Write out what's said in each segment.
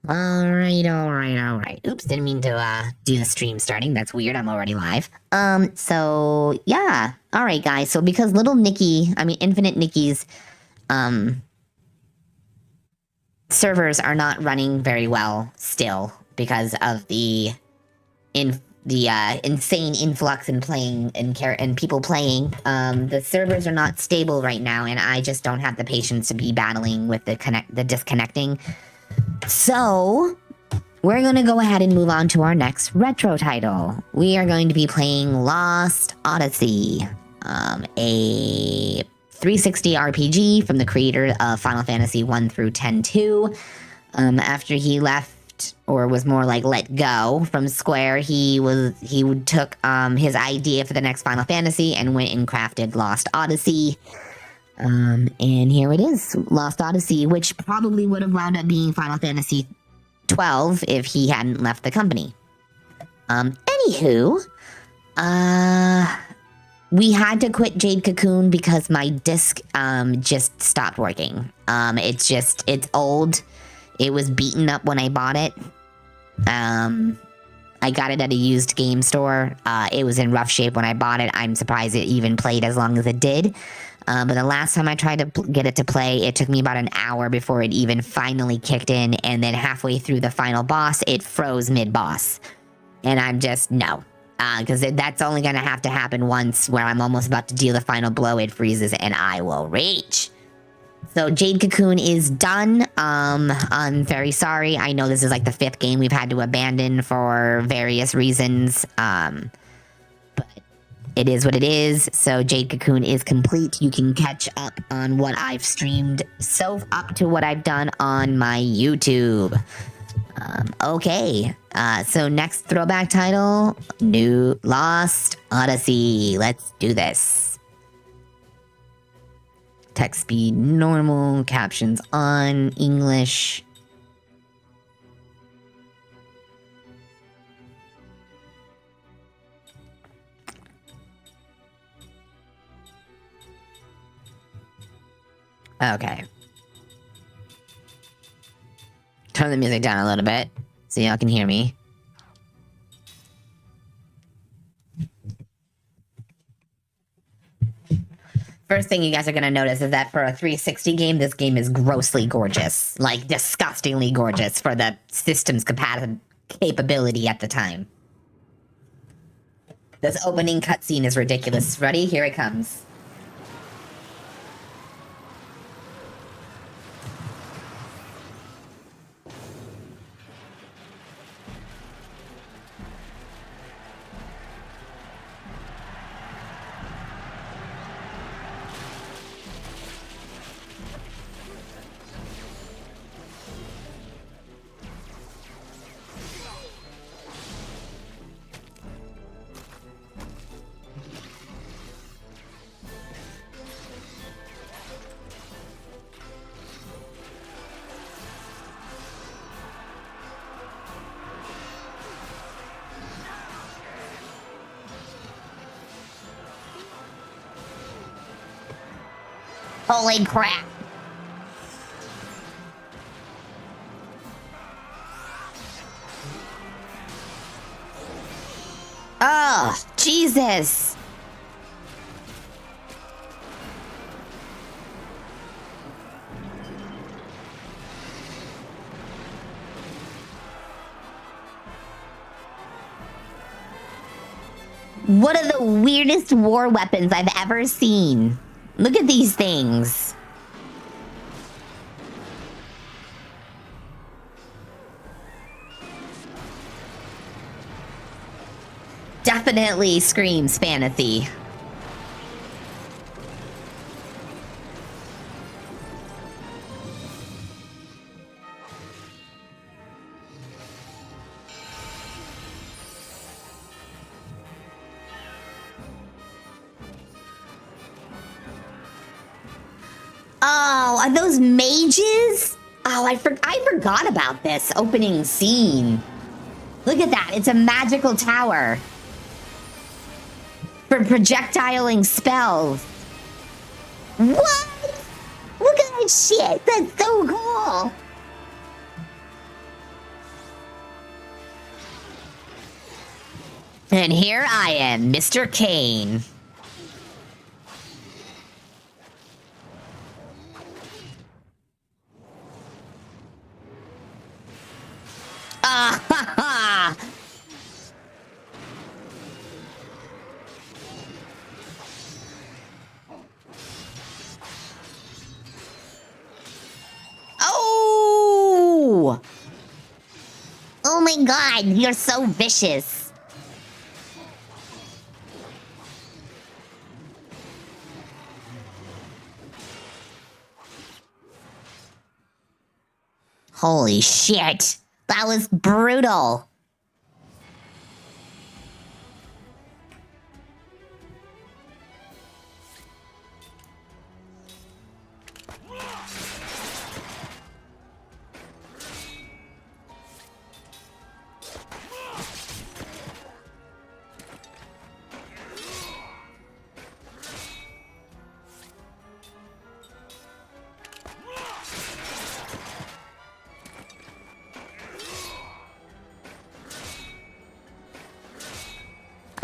Alright. Oops, didn't mean to do the stream starting. That's weird. I'm already live. So yeah. Alright guys, so because little Nikki, Infinite Nikki's servers are not running very well still because of the insane influx in playing and people playing. The servers are not stable right now, and I just don't have the patience to be battling with the disconnecting. So we're going to go ahead and move on to our next retro title. We are going to be playing Lost Odyssey, a 360 RPG from the creator of Final Fantasy 1 through 10-2. After he left, or was more like let go from Square, he took his idea for the next Final Fantasy and went and crafted Lost Odyssey. And here it is, Lost Odyssey, which probably would have wound up being Final Fantasy 12 if he hadn't left the company. Anywho, we had to quit Jade Cocoon because my disc just stopped working. It's old. It was beaten up when I bought it. I got it at a used game store. It was in rough shape when I bought it. I'm surprised it even played as long as it did. But the last time I tried to get it to play, it took me about an hour before it even finally kicked in. And then halfway through the final boss, it froze mid-boss. And I'm just, no. Because that's only going to have to happen once where I'm almost about to deal the final blow. It freezes and I will rage. So Jade Cocoon is done. I'm very sorry. I know this is like the 5th game we've had to abandon for various reasons. But it is what it is. So Jade Cocoon is complete. You can catch up on what I've streamed up to what I've done on my YouTube. Okay. So next throwback title, New Lost Odyssey. Let's do this. Text speed normal, captions on, English. Okay. Turn the music down a little bit so y'all can hear me. First thing you guys are going to notice is that for a 360 game, this game is grossly gorgeous. Like, disgustingly gorgeous for the system's capability at the time. This opening cutscene is ridiculous. Ready? Here it comes. Holy crap. Oh, Jesus. One of the weirdest war weapons I've ever seen. Look at these things. Definitely screams fantasy. Oh, are those mages? Oh, I forgot about this opening scene. Look at that. It's a magical tower for projectiling spells. What? Look at that shit. That's so cool. And here I am, Mr. Kane. Ah ha ha! Oh! Oh my god, you're so vicious. Holy shit. That was brutal.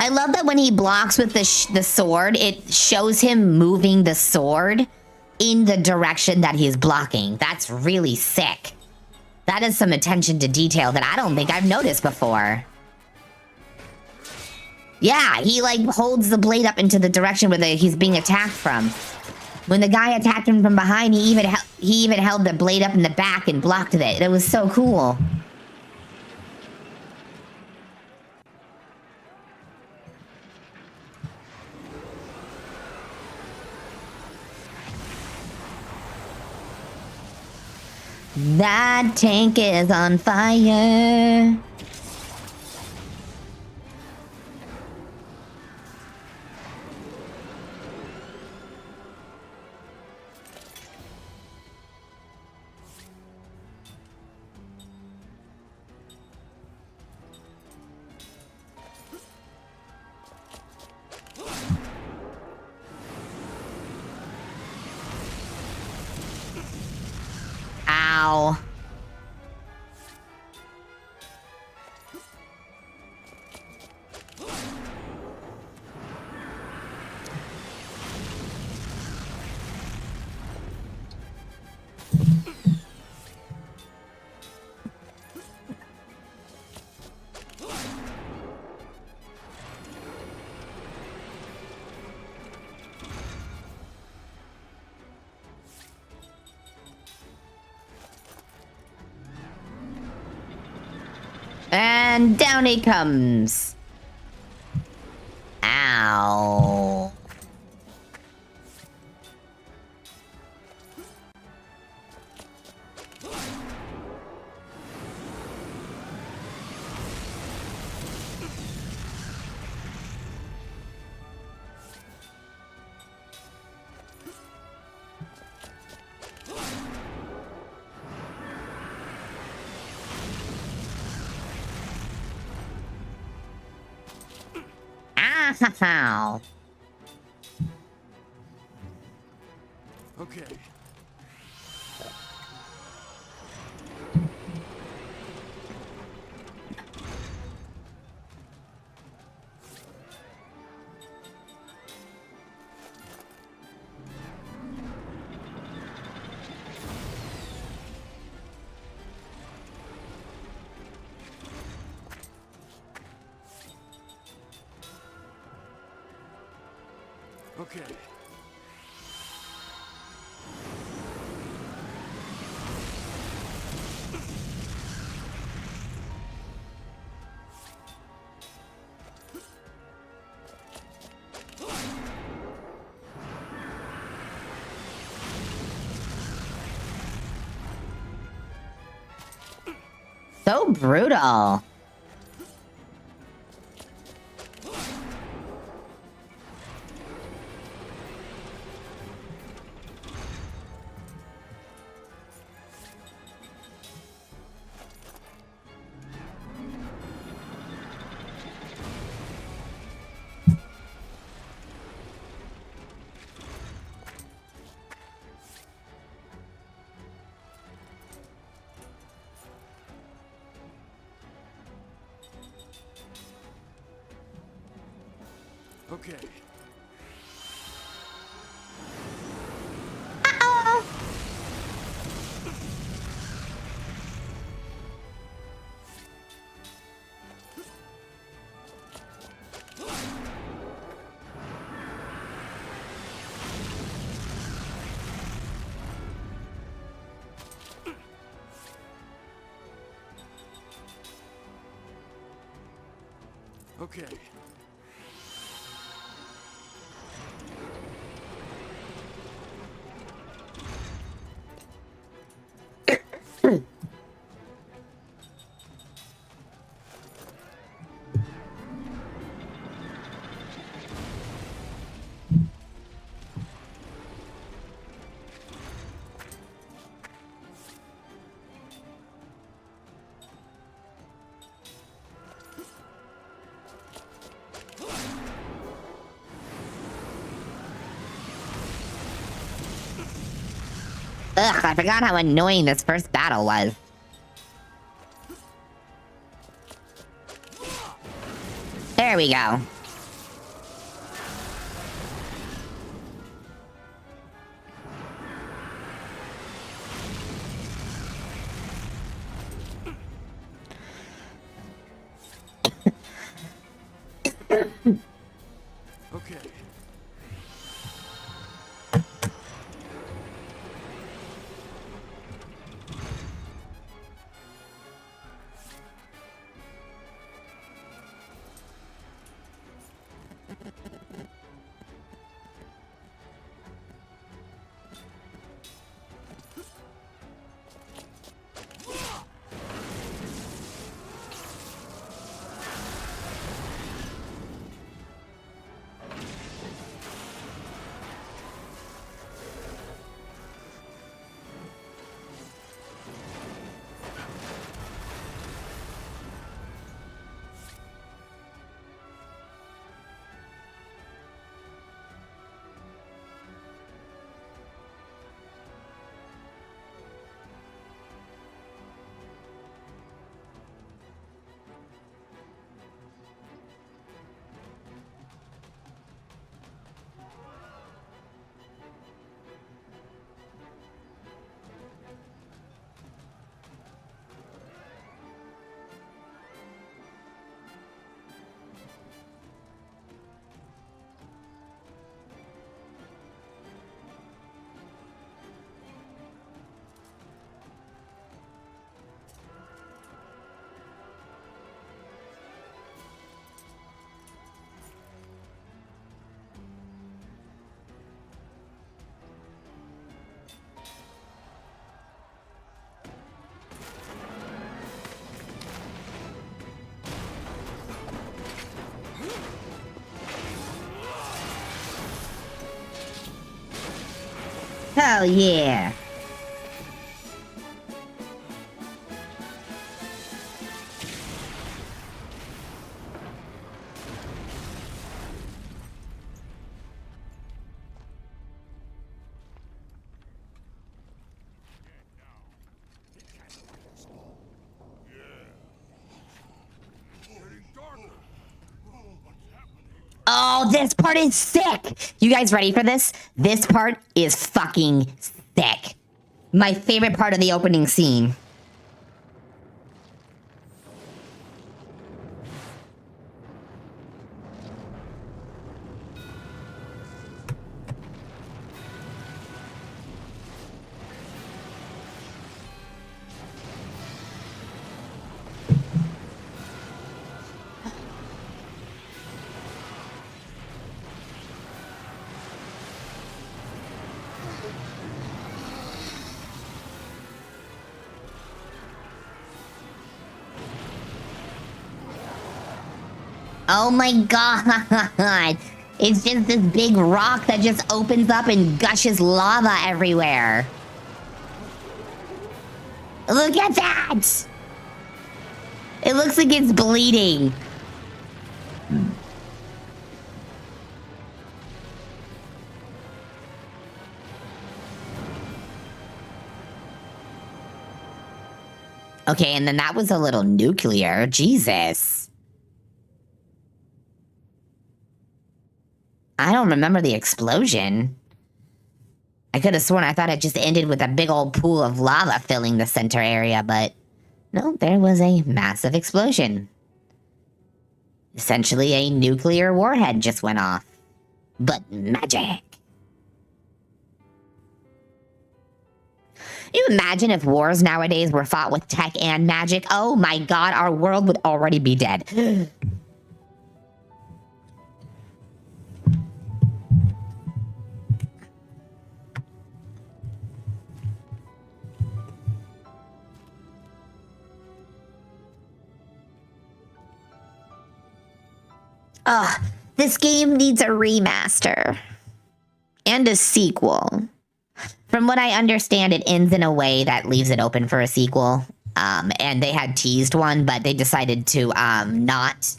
I love that when he blocks with the sword, it shows him moving the sword in the direction that he's blocking. That's really sick. That is some attention to detail that I don't think I've noticed before. Yeah, he like holds the blade up into the direction where he's being attacked from. When the guy attacked him from behind, he even held the blade up in the back and blocked it. It was so cool. That tank is on fire. Ow. And down he comes. Ow. Ow. Okay. Okay. So brutal. Okay. Uh-oh. Okay. Ugh, I forgot how annoying this first battle was. There we go. Okay. Hell yeah. Oh, this part is sick. You guys ready for this? This part is fucking sick. My favorite part of the opening scene. Oh my god. It's just this big rock that just opens up and gushes lava everywhere. Look at that! It looks like it's bleeding. Okay, and then that was a little nuclear. Jesus. I don't remember the explosion. I could have sworn I thought it just ended with a big old pool of lava filling the center area, but no, there was a massive explosion. Essentially, a nuclear warhead just went off. But magic. You imagine if wars nowadays were fought with tech and magic? Oh my god, our world would already be dead. Ugh, this game needs a remaster. And a sequel. From what I understand, it ends in a way that leaves it open for a sequel. And they had teased one, but they decided to not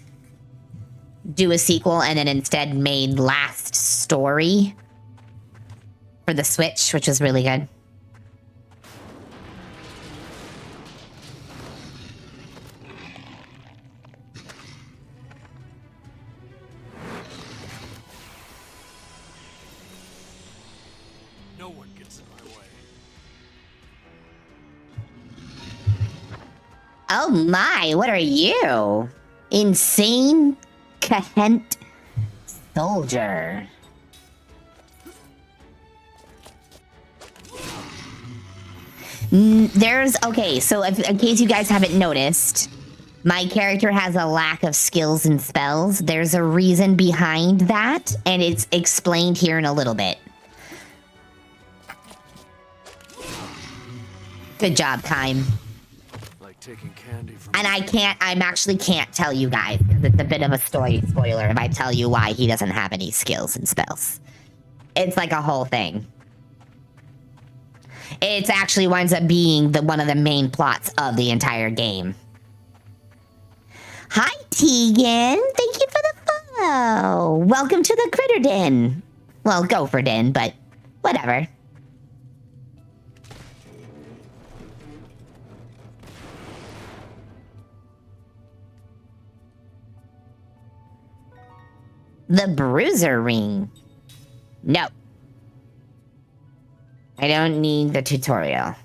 do a sequel and then instead made Last Story for the Switch, which was really good. No one gets in my way. Oh my, what are you? Insane Kahent Soldier. Okay, so in case you guys haven't noticed, my character has a lack of skills and spells. There's a reason behind that, and it's explained here in a little bit. Good job, Kaim. Like taking candy from And I actually can't tell you guys, because it's a bit of a spoiler if I tell you why he doesn't have any skills and spells. It's like a whole thing. It actually winds up being one of the main plots of the entire game. Hi, Tegan. Thank you for the follow. Welcome to the Critter Den. Well, Gopher Den, but whatever. The Bruiser Ring. No. I don't need the tutorial.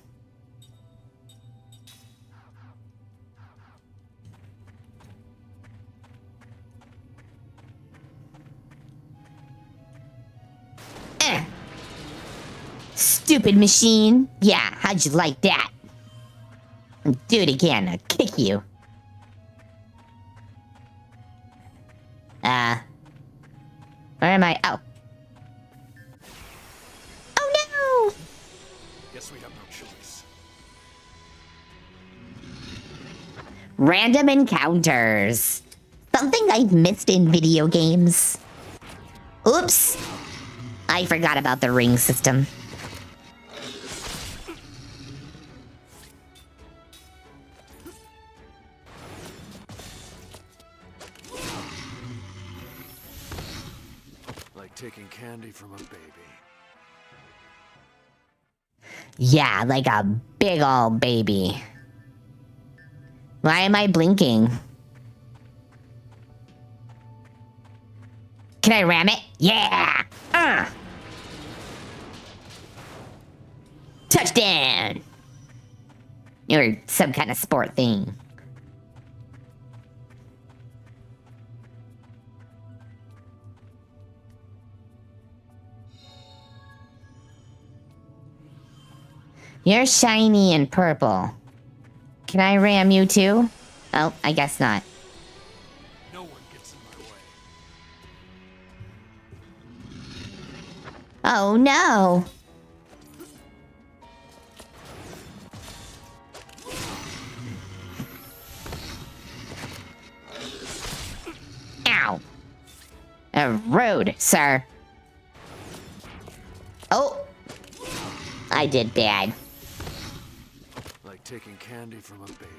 Stupid machine. Yeah, how'd you like that? Do it again, I'll kick you. Where am I? Oh. Oh no! Guess we have no choice. Random encounters. Something I've missed in video games. Oops. I forgot about the ring system. Like taking candy from a baby. Yeah, like a big ol' baby. Why am I blinking? Can I ram it? Yeah! Touchdown! Or some kind of sport thing. You're shiny and purple. Can I ram you too? Oh, I guess not. No one gets in my way. Oh no! Ow! Rude, sir. Oh! I did bad. Like taking candy from a baby.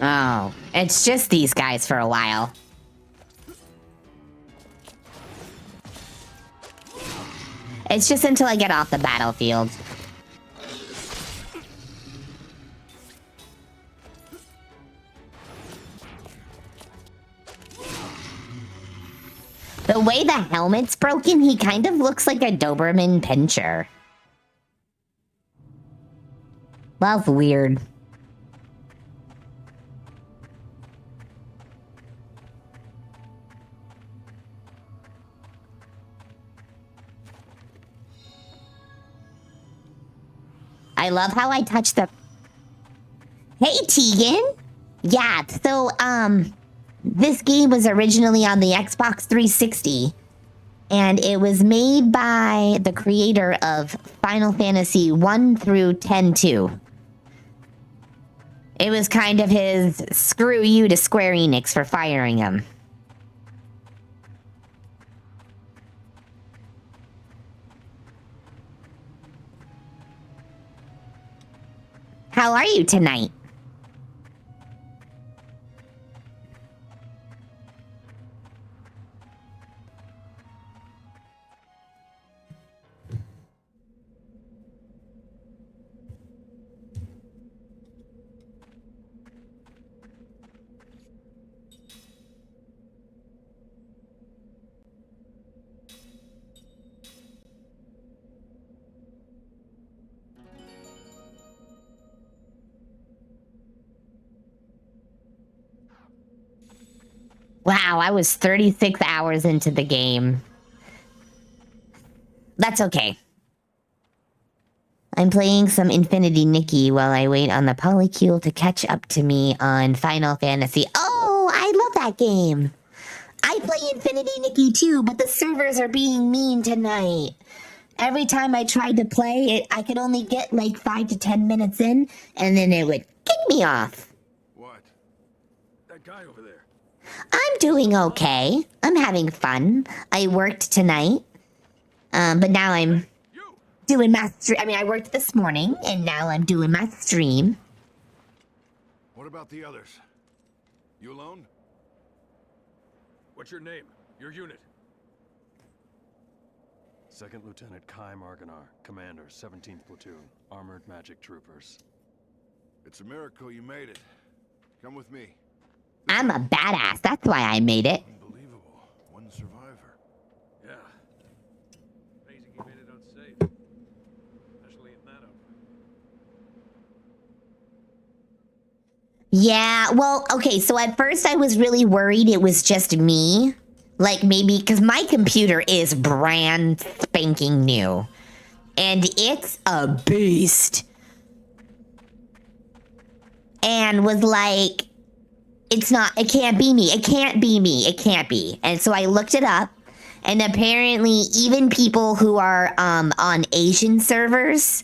Oh, it's just these guys for a while. It's just until I get off the battlefield. The way the helmet's broken, he kind of looks like a Doberman Pinscher. That's weird. I love how I touch the... Hey, Tegan! Yeah, so, this game was originally on the Xbox 360, and it was made by the creator of Final Fantasy 1 through 10-2. It was kind of his screw you to Square Enix for firing him. How are you tonight? Wow, I was 36 hours into the game. That's okay. I'm playing some Infinity Nikki while I wait on the Polycule to catch up to me on Final Fantasy. Oh, I love that game. I play Infinity Nikki too, but the servers are being mean tonight. Every time I tried to play it, I could only get like 5 to 10 minutes in, and then it would kick me off. What? That guy over there. I'm doing okay. I'm having fun. I worked tonight, but now I'm doing my stream. I mean, I worked this morning, and now I'm doing my stream. What about the others? You alone? What's your name? Your unit? Second Lieutenant Kaim, Commander, 17th Platoon, Armored Magic Troopers. It's a miracle you made it. Come with me. I'm a badass. That's why I made it. Unbelievable. One survivor. Yeah. Amazing you made it out safe. Especially in that outfit. Yeah, well, okay, so at first I was really worried it was just me. Like, maybe, because my computer is brand spanking new. And it's a beast. And was like, it's not, it can't be me. It can't be me. It can't be. And so I looked it up. And apparently, even people who are on Asian servers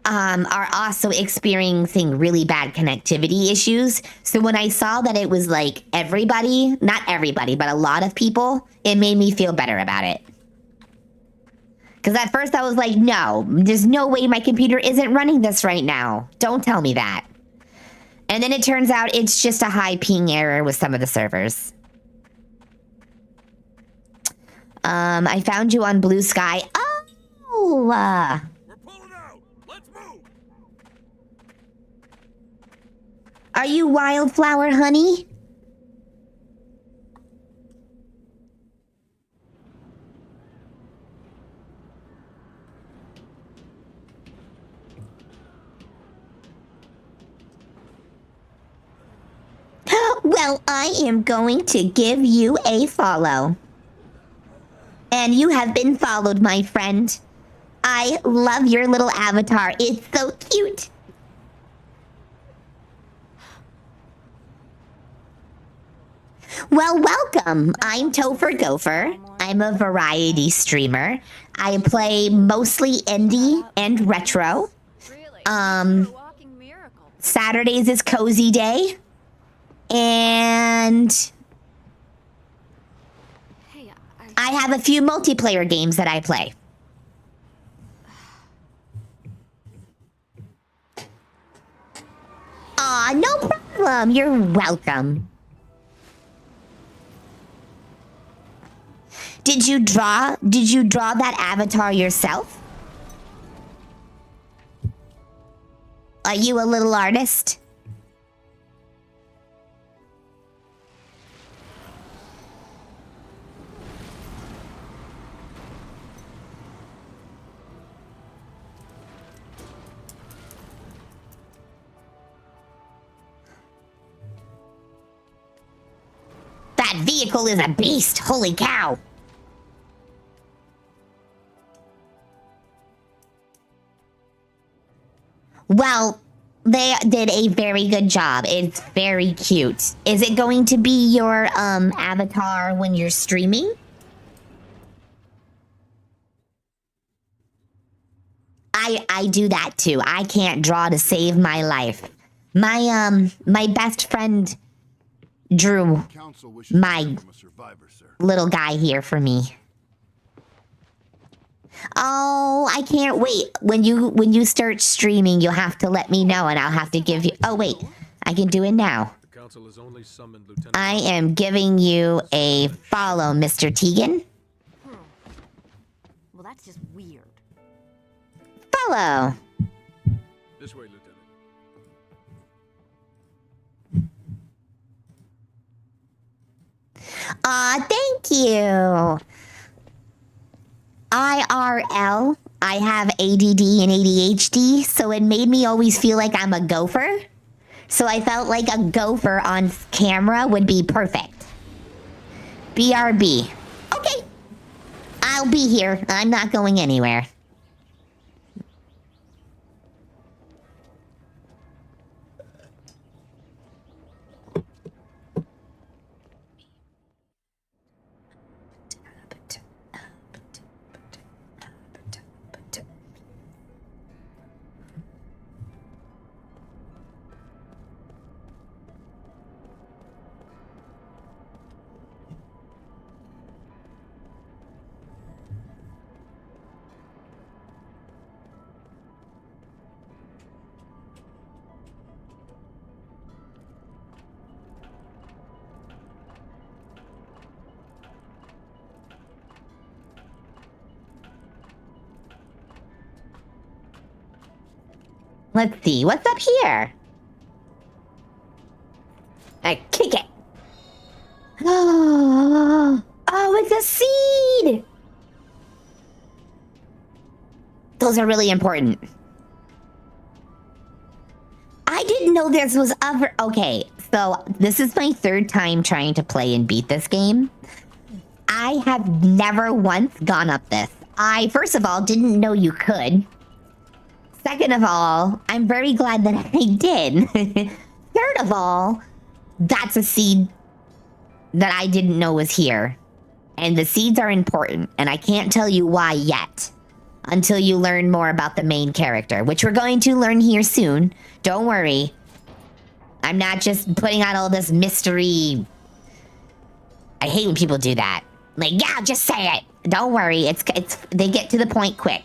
are also experiencing really bad connectivity issues. So when I saw that it was like everybody, not everybody, but a lot of people, it made me feel better about it. Because at first I was like, no, there's no way my computer isn't running this right now. Don't tell me that. And then it turns out it's just a high ping error with some of the servers. I found you on Blue Sky. Oh! We're pulling out! Let's move! Are you Wildflower Honey? Well, I am going to give you a follow. And you have been followed, my friend. I love your little avatar. It's so cute. Well, welcome. I'm Tofer Gopher. I'm a variety streamer. I play mostly indie and retro. Saturdays is cozy day. And I have a few multiplayer games that I play. Aw, no problem. You're welcome. Did you draw that avatar yourself? Are you a little artist? That vehicle is a beast. Holy cow. Well, they did a very good job. It's very cute. Is it going to be your avatar when you're streaming? I do that too. I can't draw to save my life. My best friend drew my little guy here for me. Oh, I can't wait. When you start streaming, you'll have to let me know and I'll have to give you... Oh, wait. I can do it now. I am giving you a follow, Mr. Tegan. Well, that's just weird. Follow. This way, Lieutenant. Thank you. IRL, I have ADD and ADHD, so it made me always feel like I'm a gopher. So I felt like a gopher on camera would be perfect. BRB. Okay. I'll be here. I'm not going anywhere. Let's see, what's up here? I kick it. Oh, it's a seed. Those are really important. I didn't know this was ever... Okay, so this is my third time trying to play and beat this game. I have never once gone up this. I, first of all, didn't know you could. Second of all, I'm very glad that I did. Third of all, that's a seed that I didn't know was here. And the seeds are important, and I can't tell you why yet. Until you learn more about the main character, which we're going to learn here soon. Don't worry. I'm not just putting out all this mystery. I hate when people do that. Like, yeah, just say it. Don't worry, it's they get to the point quick.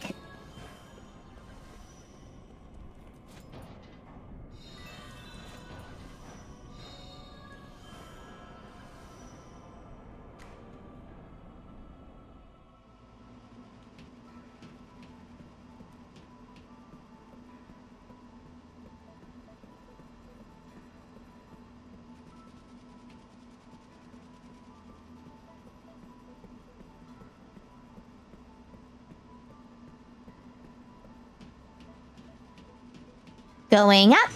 Going up,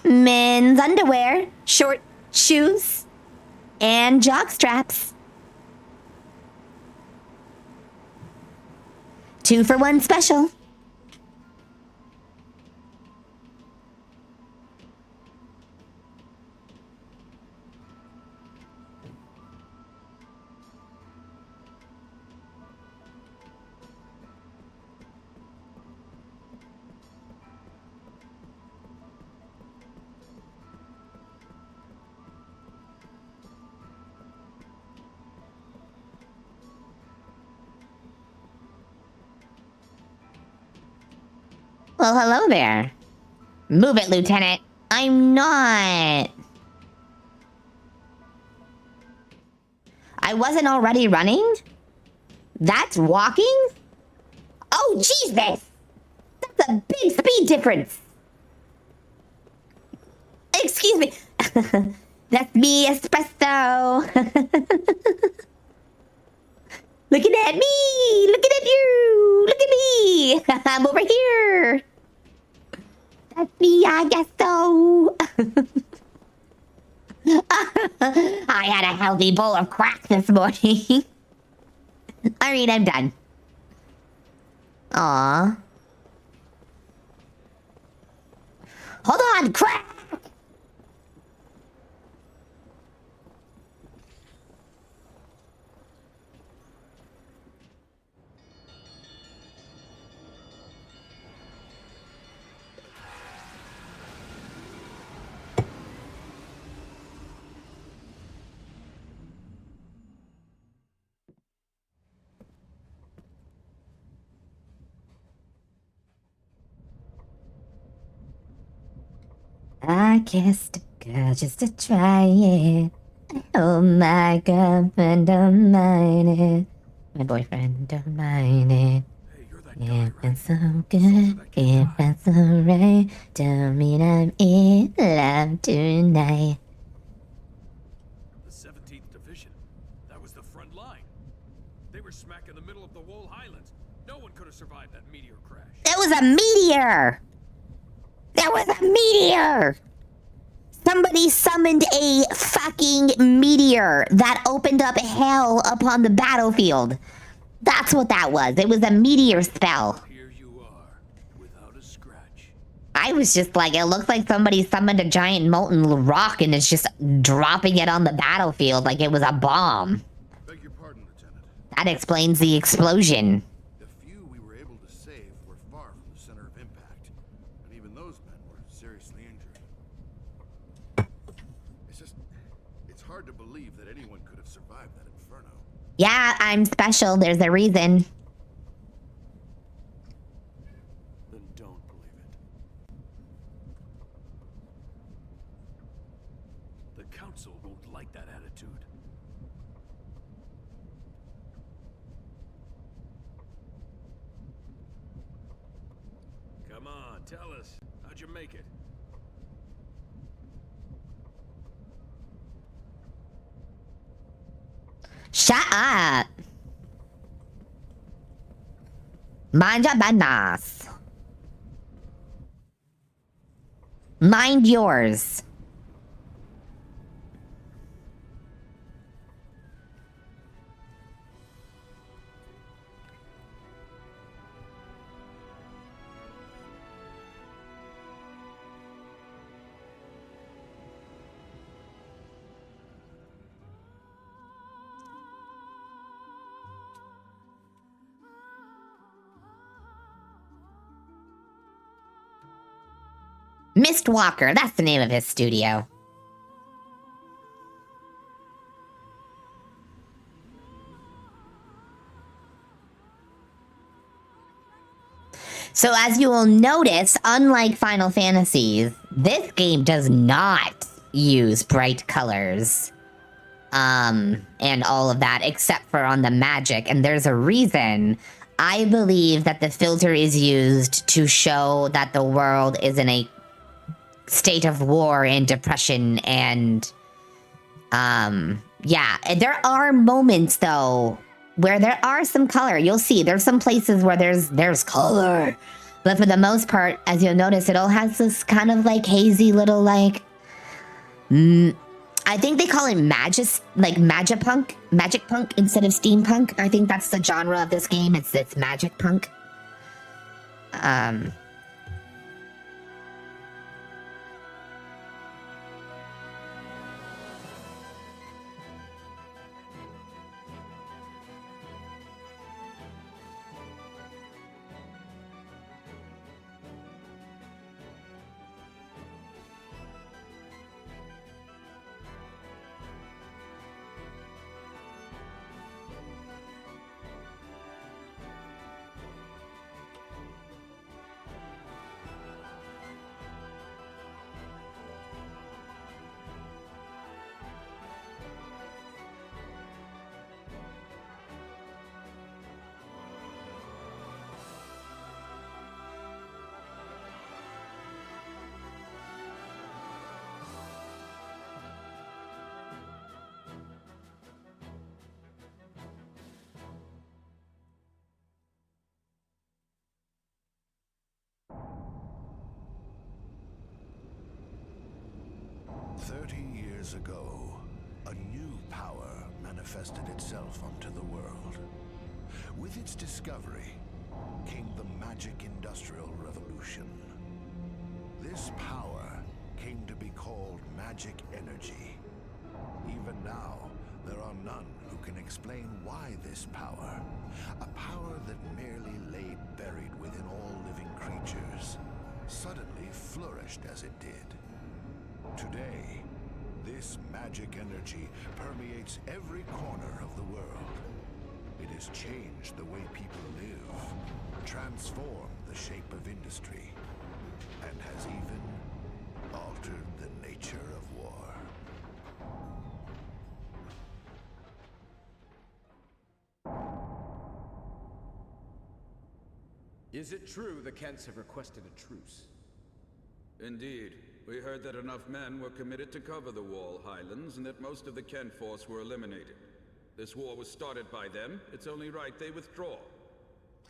men's underwear, short shoes, and jock straps. 2 for 1 special. Well, hello there. Move it, Lieutenant. I'm not. I wasn't already running? That's walking? Oh, Jesus! That's a big speed difference! Excuse me! That's me, espresso! Looking at me! Looking at you! Look at me! I'm over here! That's me, I guess so! I had a healthy bowl of crack this morning. Alright, I'm done. Aww. Hold on, crack! I kissed a girl just to try it. Oh, my girlfriend don't mind it. My boyfriend don't mind it. Hey, you're that If guy, it's right? so good, if that's alright, don't mean I'm in love tonight. The 17th Division. That was the front line. They were smack in the middle of the Wool Highlands. No one could have survived that meteor crash. That was a meteor! That was a meteor! Somebody summoned a fucking meteor that opened up hell upon the battlefield. That's what that was. It was a meteor spell. Here you are, without a scratch. I was just like, it looks like somebody summoned a giant molten rock and it's just dropping it on the battlefield like it was a bomb. Beg your pardon, Lieutenant. That explains the explosion. The few we were able to save were far from the center of impact, and even those men were seriously injured. It's hard to believe that anyone could have survived that inferno. Yeah, I'm special. There's a reason. Then don't believe it. The Council won't like that attitude. Come on, tell us. How'd you make it? Shut up. Mind your business. Mind yours. Mistwalker, that's the name of his studio. So as you will notice, unlike Final Fantasies, this game does not use bright colors. And all of that, except for on the magic. And there's a reason. I believe that the filter is used to show that the world is in a state of war and depression and yeah, there are moments though where there are some color. You'll see there's some places where there's color, but for the most part, as you'll notice, it all has this kind of like hazy little like I think they call it magic punk instead of steampunk. I think that's the genre of this game. It's magic punk. years ago, a new power manifested itself onto the world. With its discovery came the magic industrial revolution. This power came to be called magic energy. Even now, there are none who can explain why this power, a power that merely lay buried within all living creatures, suddenly flourished as it did. Today, this magic energy permeates every corner of the world. It has changed the way people live, transformed the shape of industry, and has even altered the nature of war. Is it true the Kents have requested a truce? Indeed. We heard that enough men were committed to cover the Wall Highlands and that most of the Kent force were eliminated. This war was started by them. It's only right they withdraw.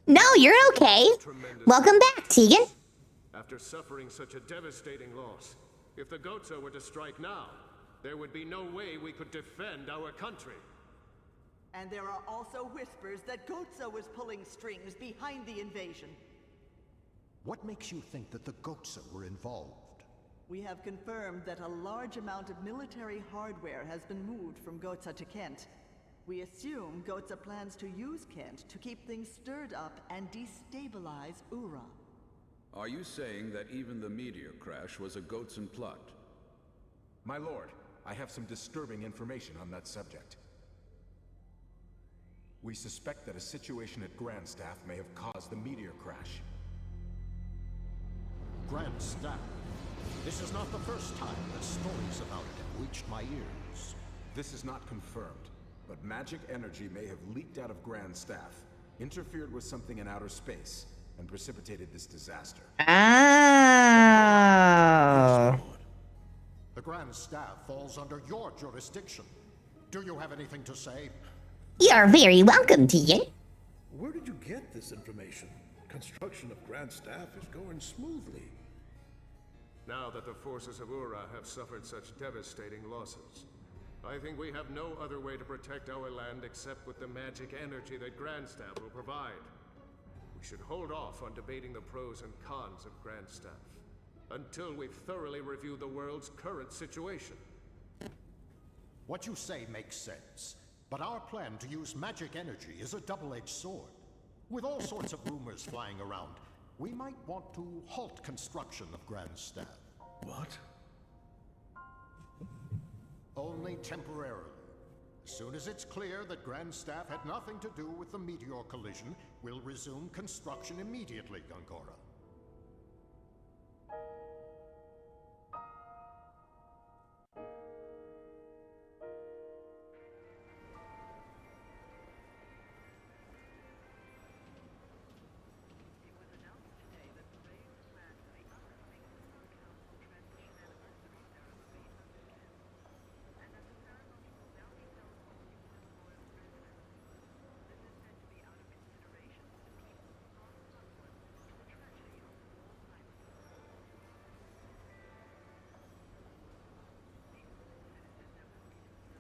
No, you're okay. Welcome back, Tegan. After suffering such a devastating loss, if the Goatsa were to strike now, there would be no way we could defend our country. And there are also whispers that Goatsa was pulling strings behind the invasion. What makes you think that the Goatsa were involved? We have confirmed that a large amount of military hardware has been moved from Goatsa to Kent. We assume Goatsa plans to use Kent to keep things stirred up and destabilize Ura. Are you saying that even the meteor crash was a Goatsan plot? My lord, I have some disturbing information on that subject. We suspect that a situation at Grandstaff may have caused the meteor crash. Grandstaff. This is not the first time that stories about it have reached my ears. This is not confirmed, but magic energy may have leaked out of Grandstaff, interfered with something in outer space, and precipitated this disaster. Oh. The Grandstaff falls under your jurisdiction. Do you have anything to say? You're very welcome, Tegan. Where did you get this information? Construction of Grand Staff is going smoothly. Now that the forces of Ura have suffered such devastating losses, I think we have no other way to protect our land except with the magic energy that Grandstaff will provide. We should hold off on debating the pros and cons of Grandstaff until we've thoroughly reviewed the world's current situation. What you say makes sense, but our plan to use magic energy is a double-edged sword. With all sorts of rumors flying around, we might want to halt construction of Grandstaff. What? Only temporarily. As soon as it's clear that Grandstaff had nothing to do with the meteor collision, we'll resume construction immediately, Gongora.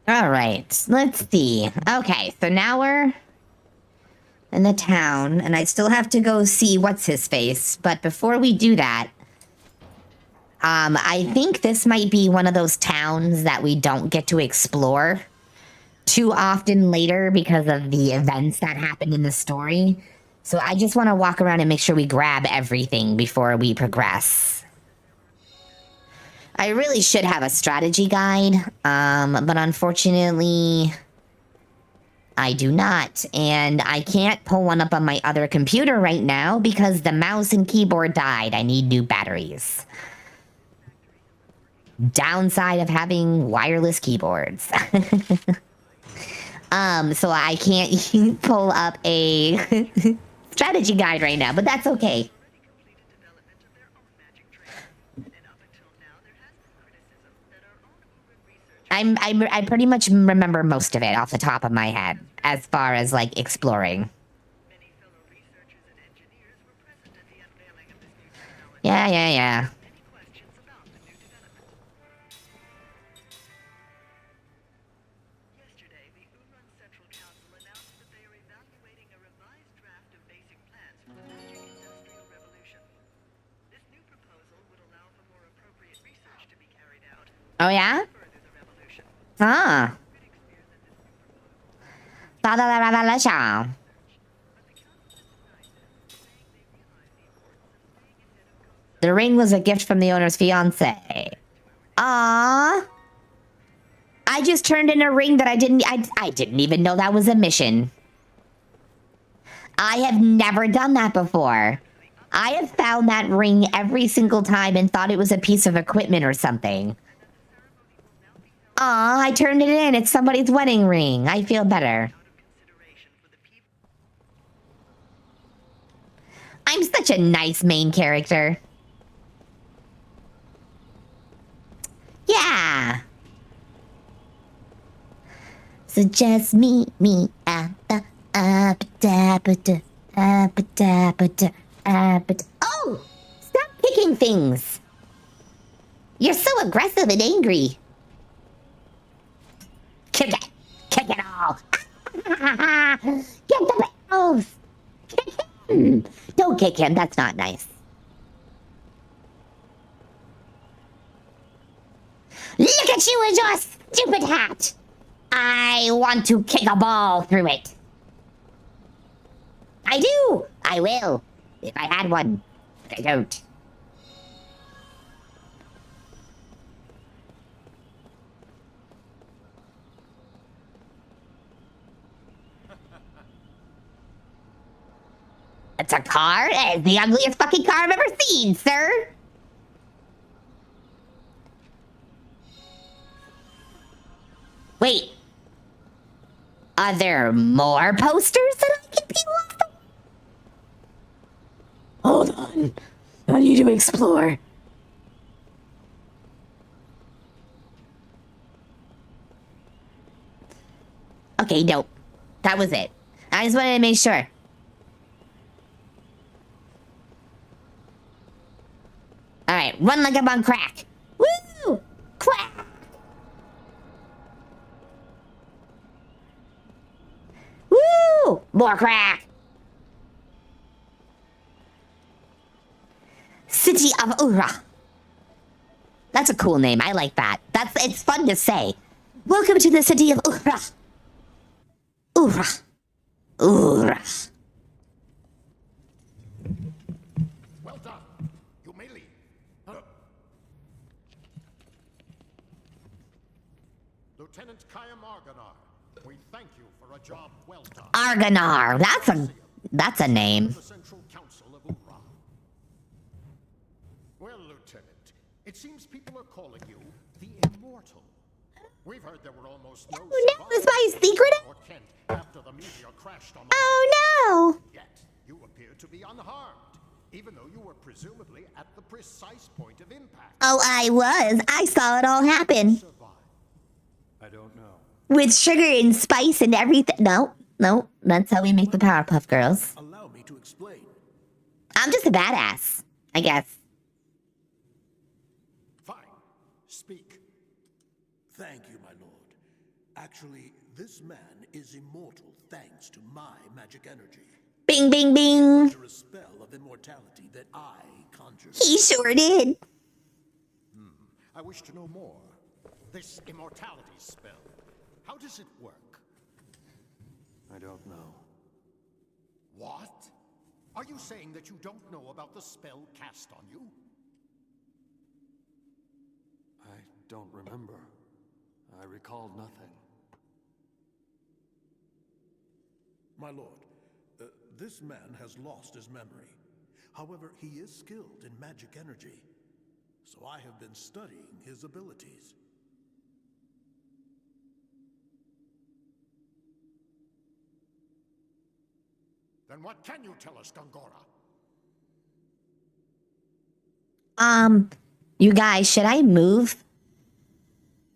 All right, let's see. Okay, so now we're in the town, and I still have to go see what's his face. But before we do that, I think this might be one of those towns that we don't get to explore too often later because of the events that happened in the story. So I just want to walk around and make sure we grab everything before we progress. I really should have a strategy guide, but unfortunately, I do not. And I can't pull one up on my other computer right now because the mouse and keyboard died. I need new batteries. Downside of having wireless keyboards. So I can't pull up a strategy guide right now, but that's okay. I pretty much remember most of it off the top of my head, as far as, like, exploring. Yeah. Oh, yeah? Ah. Father the revelation. The ring was a gift from the owner's fiance. Ah. I just turned in a ring that I didn't even know that was a mission. I have never done that before. I have found that ring every single time and thought it was a piece of equipment or something. Aw, I turned it in. It's somebody's wedding ring. I feel better. I'm such a nice main character. Yeah. So just meet me at the Oh! Stop kicking things! You're so aggressive and angry. Kick it! Kick it all! Get the bells! Kick him! Don't kick him, that's not nice. Look at you with your stupid hat! I want to kick a ball through it. I do! I will. If I had one. But I don't. It's a car? It's the ugliest fucking car I've ever seen, sir! Wait. Are there more posters that I can peel off the... Hold on. I need to explore. Okay, nope. That was it. I just wanted to make sure. Alright, run like I'm on crack. Woo! Crack! Woo! More crack! City of Ura. That's a cool name. I like that. It's fun to say. Welcome to the city of Ura. Ura. Ura. Well done. You may leave. Lieutenant Kaim Argonar, we thank you for a job well done. Argonar. That's a name. The Central Council of Ura. Well, Lieutenant, it seems people are calling you the Immortal. We've heard there were almost no Oh no, is my secret? or Kent after the meteor crashed on the Oh no! Yet, you appear to be unharmed, even though you were presumably at the precise point of impact. Oh, I was. I saw it all happen. Survive. I don't know. With sugar and spice and everything. No, that's how we make the Powerpuff Girls. Allow me to explain. I'm just a badass, I guess. Fine. Speak. Thank you, my lord. Actually, this man is immortal thanks to my magic energy. Bing, bing, bing. A spell of immortality that I conjured. He sure did. I wish to know more. This immortality spell. How does it work? I don't know. What? Are you saying that you don't know about the spell cast on you? I don't remember. I recall nothing. My lord, this man has lost his memory. However, he is skilled in magic energy. So I have been studying his abilities. Then what can you tell us, Gongora? You guys, should I move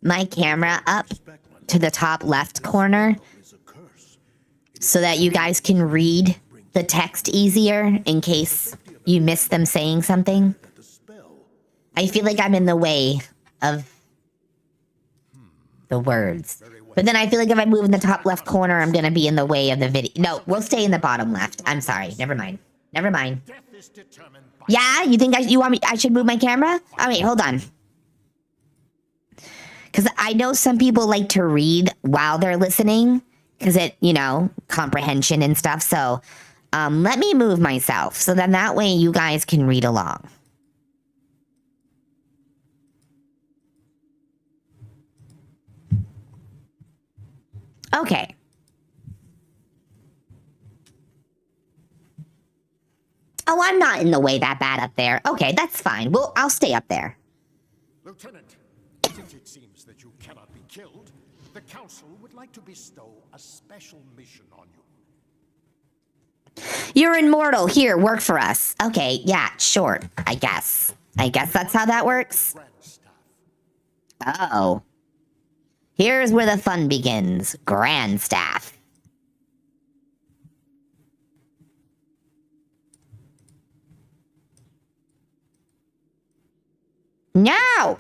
my camera up to the top left corner so that you guys can read the text easier in case you miss them saying something? I feel like I'm in the way of the words. But then I feel like if I move in the top left corner, I'm going to be in the way of the video. No, we'll stay in the bottom left. I'm sorry. Never mind. Never mind. Death is determined by Yeah? You think you want me? I should move my camera? Oh, wait, hold on. Because I know some people like to read while they're listening, because it, comprehension and stuff. So let me move myself, so then that way you guys can read along. Okay. Oh, I'm not in the way that bad up there. Okay, that's fine. Well, I'll stay up there. Lieutenant, since it seems that you cannot be killed, the Council would like to bestow a special mission on you. You're immortal. Here, work for us. Okay, yeah, sure. I guess that's how that works. Oh. Here's where the fun begins. Grand Staff. No!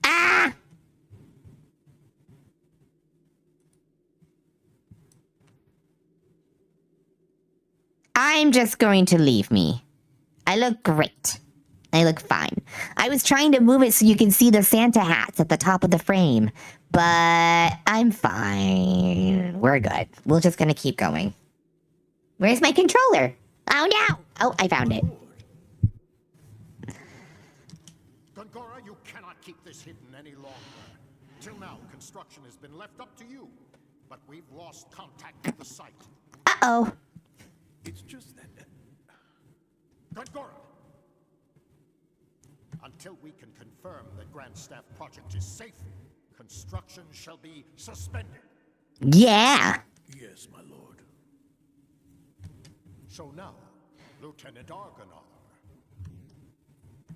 Ah! I'm just going to leave me. I look great. I look fine. I was trying to move it so you can see the Santa hats at the top of the frame, but I'm fine. We're good. We're just gonna keep going. Where's my controller? Oh no! Oh, I found it. Gongora, you cannot keep this hidden any longer. Till now, construction has been left up to you, but we've lost contact with the site. Uh-oh. It's just that... Gongora! Until we can confirm that Grand Staff project is safe, construction shall be suspended. Yeah. Yes, my lord. So now, Lieutenant Argonar,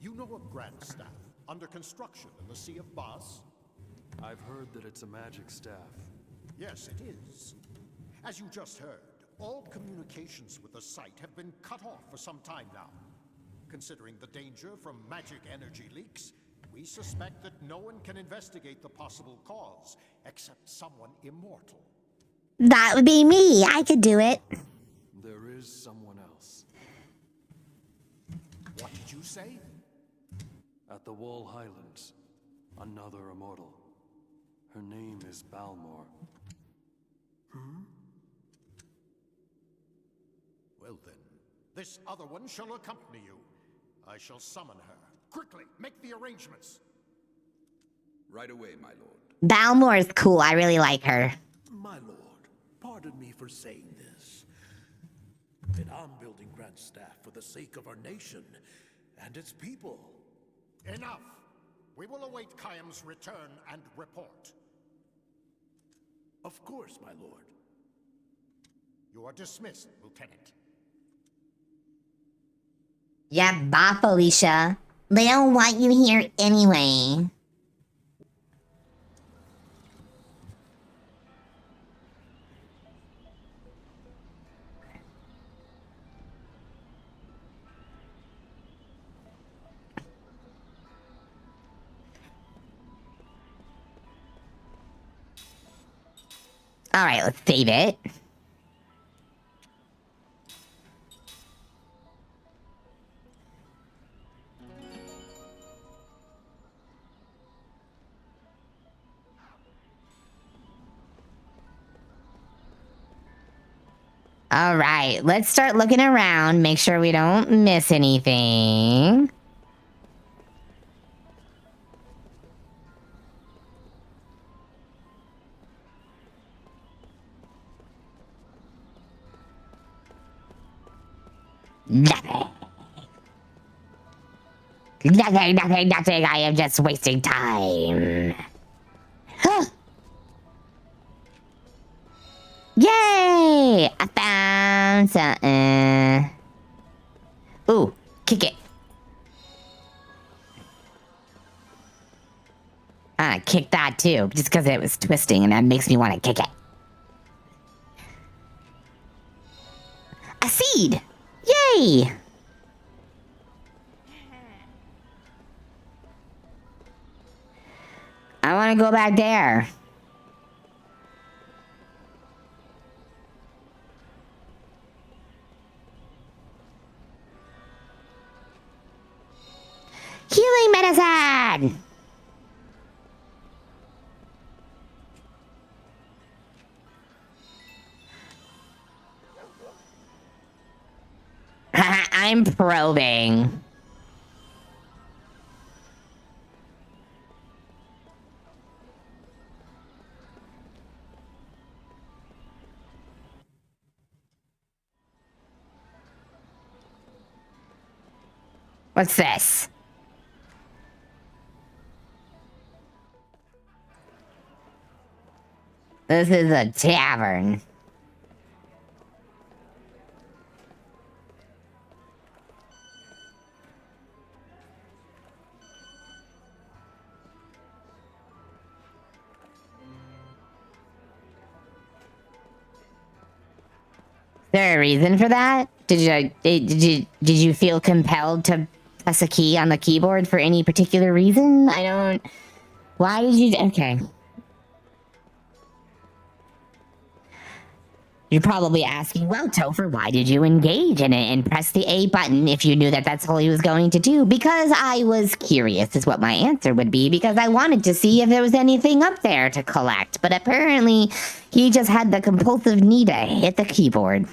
you know of Grand Staff, under construction in the Sea of Bas? I've heard that it's a magic staff. Yes, it is. As you just heard, all communications with the site have been cut off for some time now. Considering the danger from magic energy leaks, we suspect that no one can investigate the possible cause except someone immortal. That would be me. I could do it. There is someone else. What did you say? At the Wall Highlands, another immortal. Her name is Balmor. Well then, this other one shall accompany you. I shall summon her. Quickly, make the arrangements. Right away, my lord. Balmor is cool. I really like her. My lord, pardon me for saying this, but I'm building Grand Staff for the sake of our nation and its people. Enough! We will await Kaim's return and report. Of course, my lord. You are dismissed, Lieutenant. Yeah, bye, Felicia. They don't want you here anyway. All right, let's save it. All right, let's start looking around, make sure we don't miss anything. Nothing. Nothing. I am just wasting time. Huh. Yay! I found something. Ooh, kick it. I kicked that too, just because it was twisting and that makes me want to kick it. A seed! Yay! I want to go back there. Healing medicine! I'm probing. What's this? This is a tavern. Is there a reason for that? Did you feel compelled to press a key on the keyboard for any particular reason? I don't. Why did you? Okay. You're probably asking, well, Tofer, why did you engage in it and press the A button if you knew that that's all he was going to do? Because I was curious is what my answer would be, because I wanted to see if there was anything up there to collect. But apparently, he just had the compulsive need to hit the keyboard.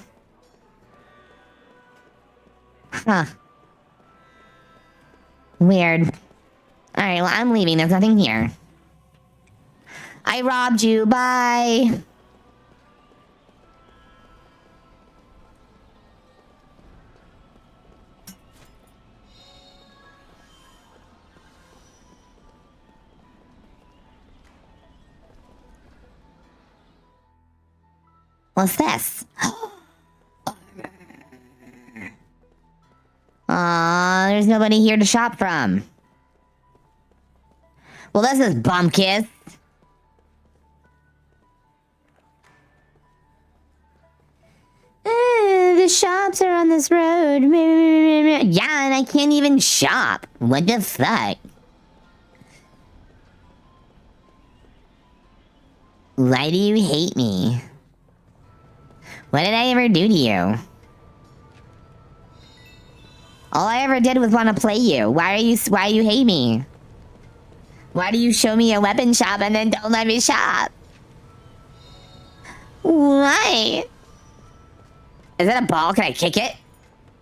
Huh. Weird. Alright, well, I'm leaving. There's nothing here. I robbed you. Bye. What's this? Aw, there's nobody here to shop from. Well, this is Bumkiss. The shops are on this road. Yeah, and I can't even shop. What the fuck? Why do you hate me? What did I ever do to you? All I ever did was want to play you. Why you hate me? Why do you show me a weapon shop and then don't let me shop? Why? Is that a ball? Can I kick it?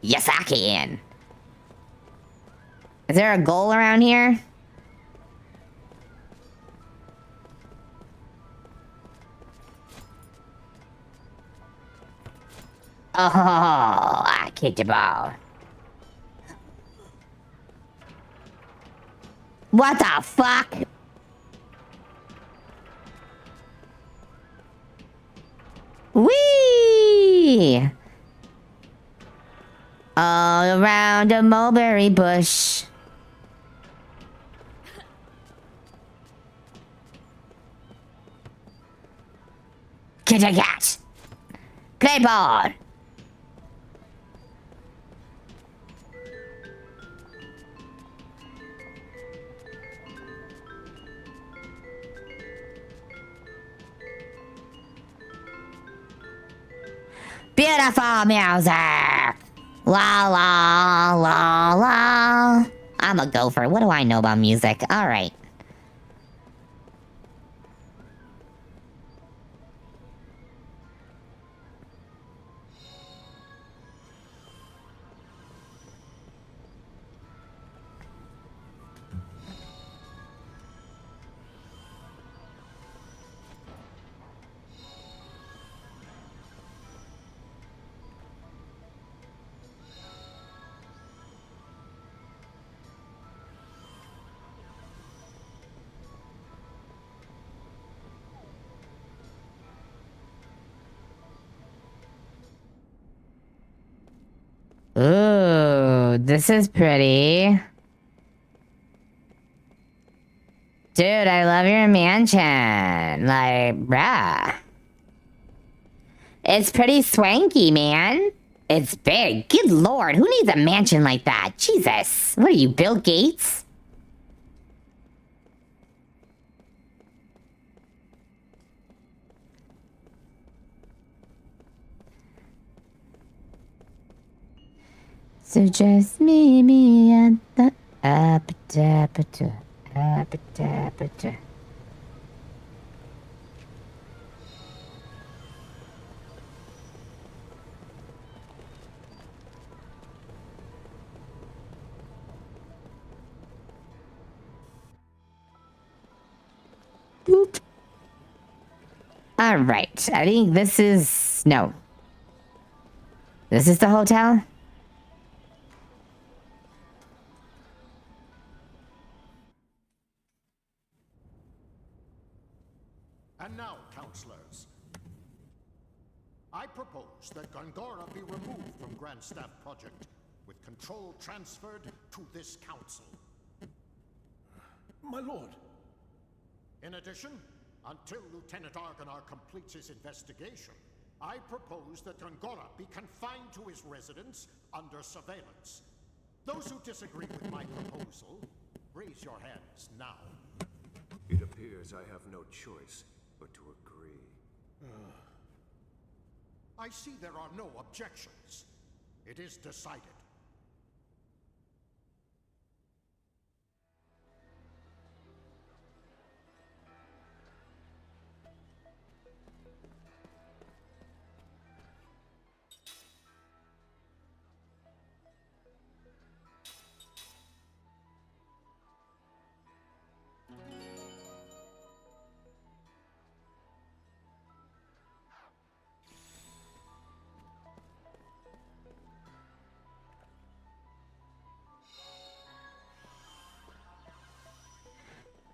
Yes, I can. Is there a goal around here? Oh, I kicked a ball. What the fuck? Whee! All around a mulberry bush. Kitty cat. Play ball. Beautiful music! La la la la. I'm a gopher. What do I know about music? Alright. Ooh, this is pretty. Dude, I love your mansion. Like, bruh. It's pretty swanky, man. It's big. Good lord, who needs a mansion like that? Jesus. What are you, Bill Gates? So just meet me at the appetapata. Boop. All right. I think this is... No. This is the hotel? And now, counselors, I propose that Gongora be removed from Grand Staff Project, with control transferred to this council. My lord. In addition, until Lieutenant Argonar completes his investigation, I propose that Gongora be confined to his residence under surveillance. Those who disagree with my proposal, raise your hands now. It appears I have no choice but to agree. I see there are no objections. It is decided.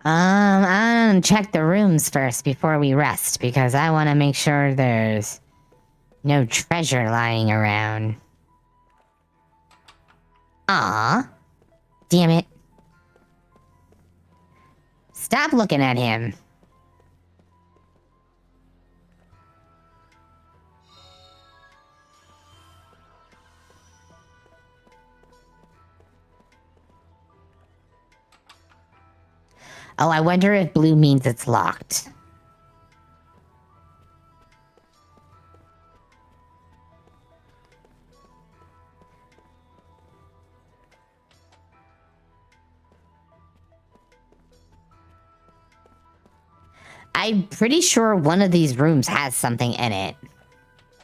I'm gonna check the rooms first before we rest, because I want to make sure there's no treasure lying around. Aw. Damn it. Stop looking at him. Oh, I wonder if blue means it's locked. I'm pretty sure one of these rooms has something in it.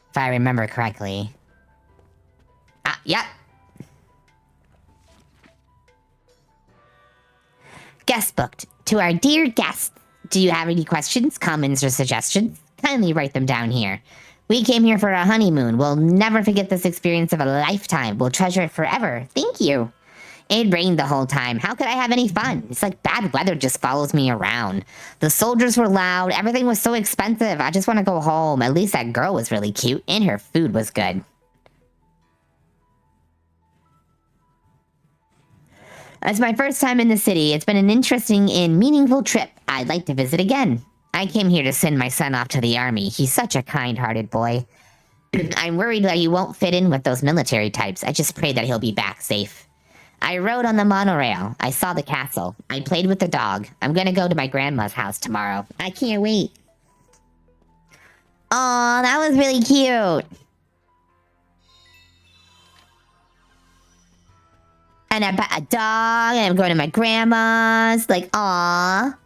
If I remember correctly. Ah, yep. Guest booked. To our dear guests, do you have any questions, comments, or suggestions? Kindly write them down here. We came here for a honeymoon. We'll never forget this experience of a lifetime. We'll treasure it forever. Thank you. It rained the whole time. How could I have any fun? It's like bad weather just follows me around. The soldiers were loud. Everything was so expensive. I just want to go home. At least that girl was really cute, and her food was good. It's my first time in the city. It's been an interesting and meaningful trip. I'd like to visit again. I came here to send my son off to the army. He's such a kind-hearted boy. I'm worried that he won't fit in with those military types. I just pray that he'll be back safe. I rode on the monorail. I saw the castle. I played with the dog. I'm gonna go to my grandma's house tomorrow. I can't wait. Aw, that was really cute. And I bought a dog, and I'm going to my grandma's. Like, aw.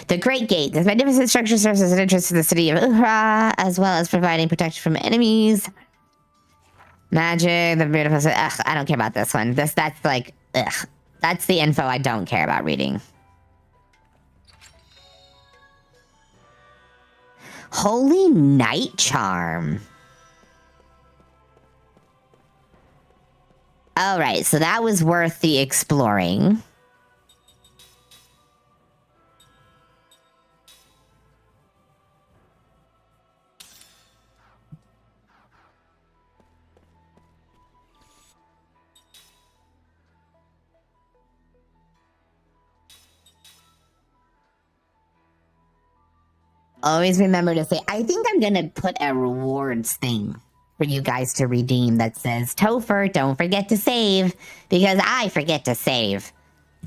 The Great Gate. This magnificent structure serves as an entrance to the city of Uhra, as well as providing protection from enemies. Magic, the beautiful... Ugh, I don't care about this one. That's like... Ugh. That's the info I don't care about reading. Holy Night Charm. Alright, so that was worth the exploring. Always remember to say, I think I'm gonna put a rewards thing for you guys to redeem that says, Tofer, don't forget to save, because I forget to save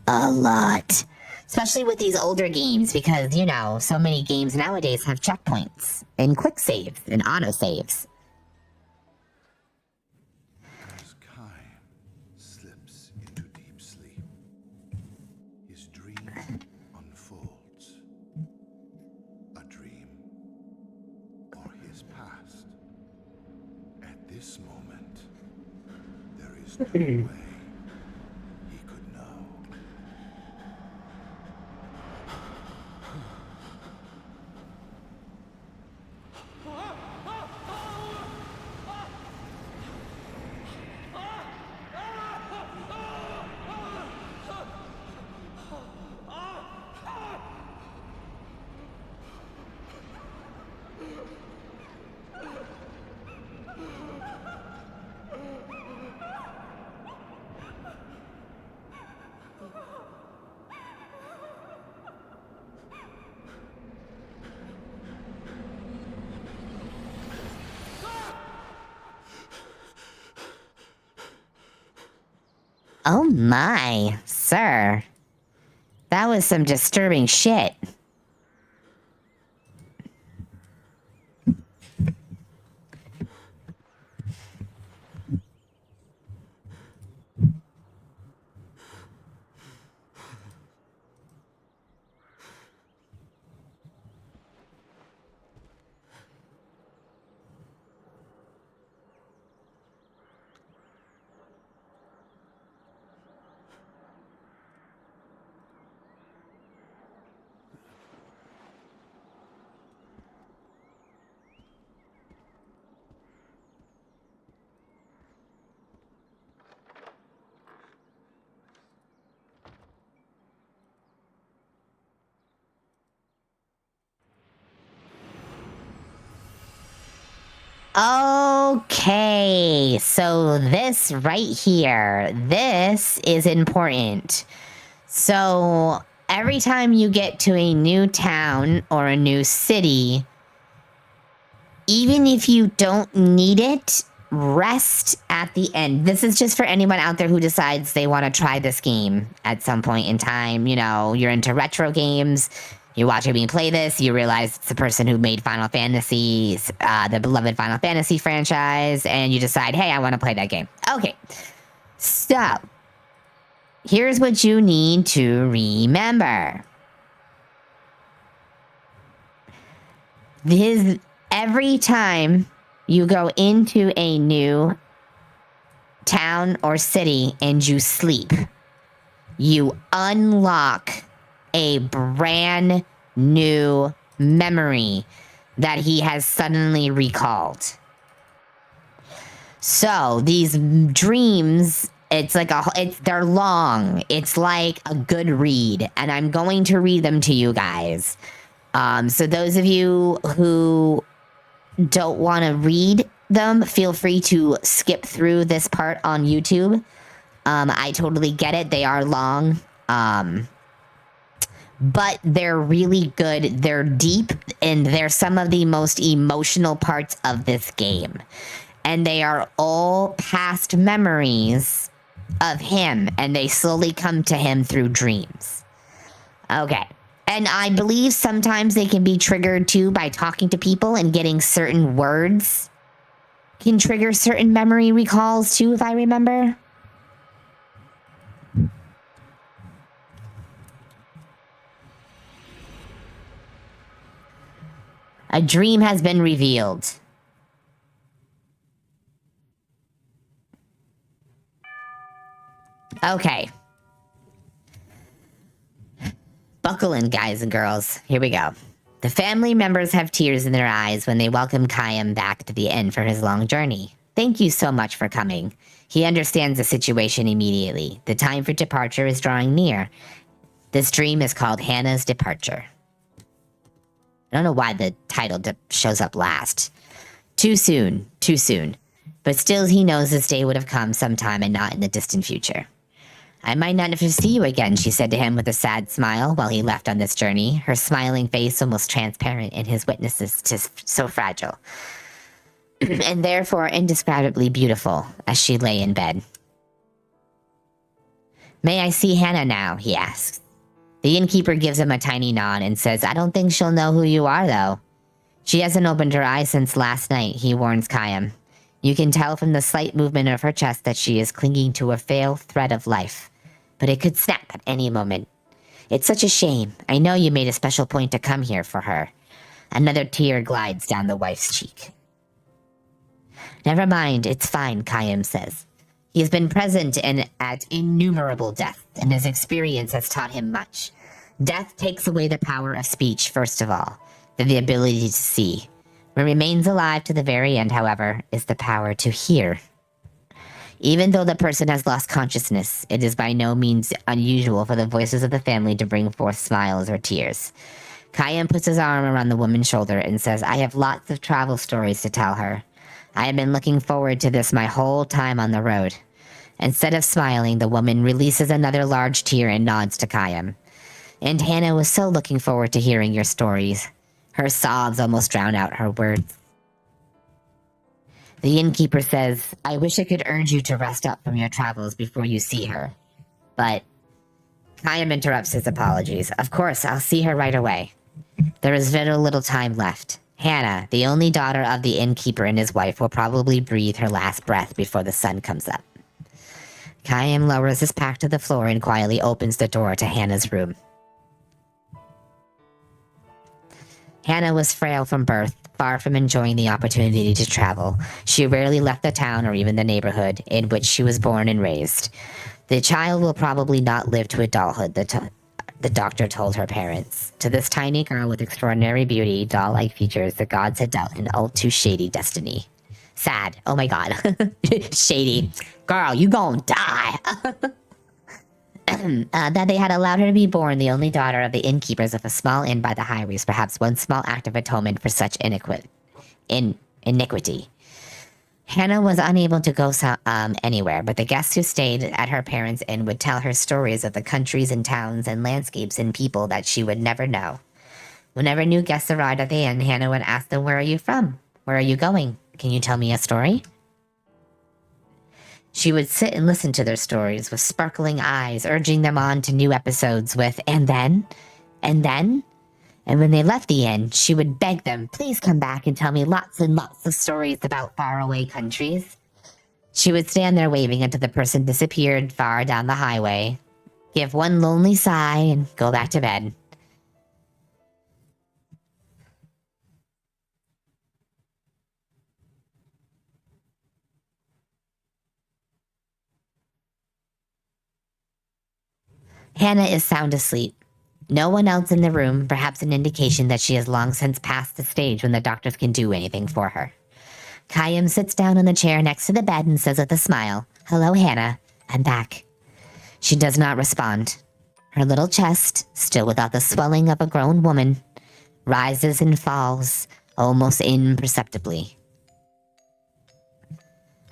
a lot. Especially with these older games, because, you know, so many games nowadays have checkpoints and quick saves and auto saves. As Kaim slips into deep sleep, his dream unfolds. A dream or his past. At this moment, there is no way he could know. Oh my, sir. That was some disturbing shit. Okay, so this right here, this is important. So every time you get to a new town or a new city, even if you don't need it, rest at the end. This is just for anyone out there who decides they want to try this game at some point in time. You know, you're into retro games. You watch me play this, you realize it's the person who made Final Fantasy, the beloved Final Fantasy franchise, and you decide, hey, I want to play that game. Okay, so here's what you need to remember. Every time you go into a new town or city and you sleep, you unlock a brand new memory that he has suddenly recalled. So these dreams, they're long. It's like a good read, and I'm going to read them to you guys. So those of you who don't want to read them, feel free to skip through this part on YouTube. I totally get it. They are long. But they're really good. They're deep, and they're some of the most emotional parts of this game. And they are all past memories of him, and they slowly come to him through dreams. Okay. And I believe sometimes they can be triggered too by talking to people, and getting certain words can trigger certain memory recalls too, if I remember. A dream has been revealed. Okay. Buckle in, guys and girls. Here we go. The family members have tears in their eyes when they welcome Kaim back to the inn for his long journey. Thank you so much for coming. He understands the situation immediately. The time for departure is drawing near. This dream is called Hannah's Departure. I don't know why the title shows up last. Too soon, too soon. But still, he knows this day would have come sometime and not in the distant future. I might not ever see you again, she said to him with a sad smile while he left on this journey, her smiling face almost transparent and his witnesses just so fragile. and therefore indescribably beautiful as she lay in bed. May I see Hannah now? He asks. The innkeeper gives him a tiny nod and says, I don't think she'll know who you are, though. She hasn't opened her eyes since last night, he warns Kaim. You can tell from the slight movement of her chest that she is clinging to a frail thread of life, but it could snap at any moment. It's such a shame. I know you made a special point to come here for her. Another tear glides down the wife's cheek. Never mind, it's fine, Kaim says. He has been present at innumerable deaths, and his experience has taught him much. Death takes away the power of speech, first of all, then the ability to see. What remains alive to the very end, however, is the power to hear. Even though the person has lost consciousness, it is by no means unusual for the voices of the family to bring forth smiles or tears. Kaim puts his arm around the woman's shoulder and says, I have lots of travel stories to tell her. I have been looking forward to this my whole time on the road. Instead of smiling, the woman releases another large tear and nods to Kaim. And Hannah was so looking forward to hearing your stories. Her sobs almost drown out her words. The innkeeper says, I wish I could urge you to rest up from your travels before you see her. But Kaim interrupts his apologies. Of course, I'll see her right away. There is very little time left. Hannah, the only daughter of the innkeeper and his wife, will probably breathe her last breath before the sun comes up. Kaim lowers his pack to the floor and quietly opens the door to Hannah's room. Hannah was frail from birth, far from enjoying the opportunity to travel. She rarely left the town or even the neighborhood in which she was born and raised. The child will probably not live to adulthood, the doctor told her parents. To this tiny girl with extraordinary beauty, doll-like features, the gods had dealt an all-too-shady destiny. Sad. Oh my god. Shady. Girl, you gon' die. That they had allowed her to be born the only daughter of the innkeepers of a small inn by the highways, perhaps one small act of atonement for such iniquity. Hannah was unable to go anywhere, but the guests who stayed at her parents' inn would tell her stories of the countries and towns and landscapes and people that she would never know. Whenever new guests arrived at the inn, Hannah would ask them, where are you from? Where are you going? Can you tell me a story? She would sit and listen to their stories with sparkling eyes, urging them on to new episodes with, and then, and then. And when they left the inn, she would beg them, please come back and tell me lots and lots of stories about faraway countries. She would stand there waving until the person disappeared far down the highway, give one lonely sigh, and go back to bed. Hannah is sound asleep. No one else in the room, perhaps an indication that she has long since passed the stage when the doctors can do anything for her. Kaim sits down in the chair next to the bed and says with a smile, hello, Hannah. I'm back. She does not respond. Her little chest, still without the swelling of a grown woman, rises and falls almost imperceptibly.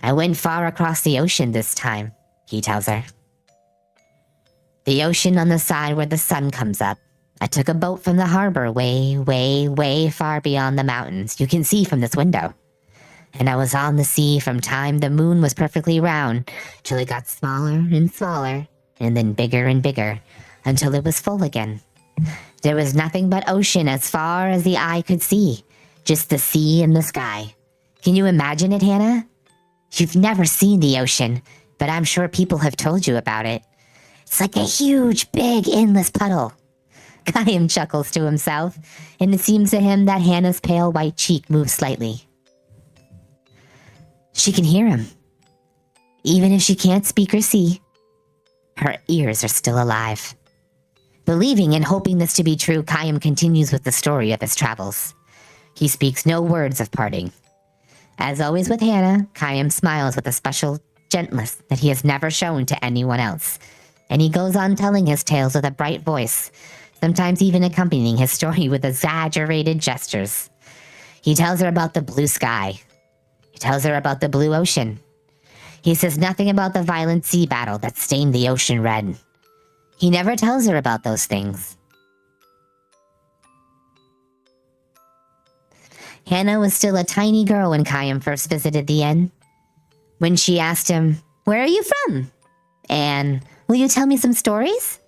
I went far across the ocean this time, he tells her. The ocean on the side where the sun comes up. I took a boat from the harbor way, way, way far beyond the mountains. You can see from this window. And I was on the sea from time the moon was perfectly round, till it got smaller and smaller, and then bigger and bigger, until it was full again. There was nothing but ocean as far as the eye could see. Just the sea and the sky. Can you imagine it, Hannah? You've never seen the ocean, but I'm sure people have told you about it. It's like a huge, big, endless puddle. Kaim chuckles to himself, and it seems to him that Hannah's pale white cheek moves slightly. She can hear him. Even if she can't speak or see, her ears are still alive. Believing and hoping this to be true, Kaim continues with the story of his travels. He speaks no words of parting. As always with Hannah, Kaim smiles with a special gentleness that he has never shown to anyone else. And he goes on telling his tales with a bright voice, sometimes even accompanying his story with exaggerated gestures. He tells her about the blue sky. He tells her about the blue ocean. He says nothing about the violent sea battle that stained the ocean red. He never tells her about those things. Hannah was still a tiny girl when Kaim first visited the inn. When she asked him, "Where are you from?" and "Will you tell me some stories?"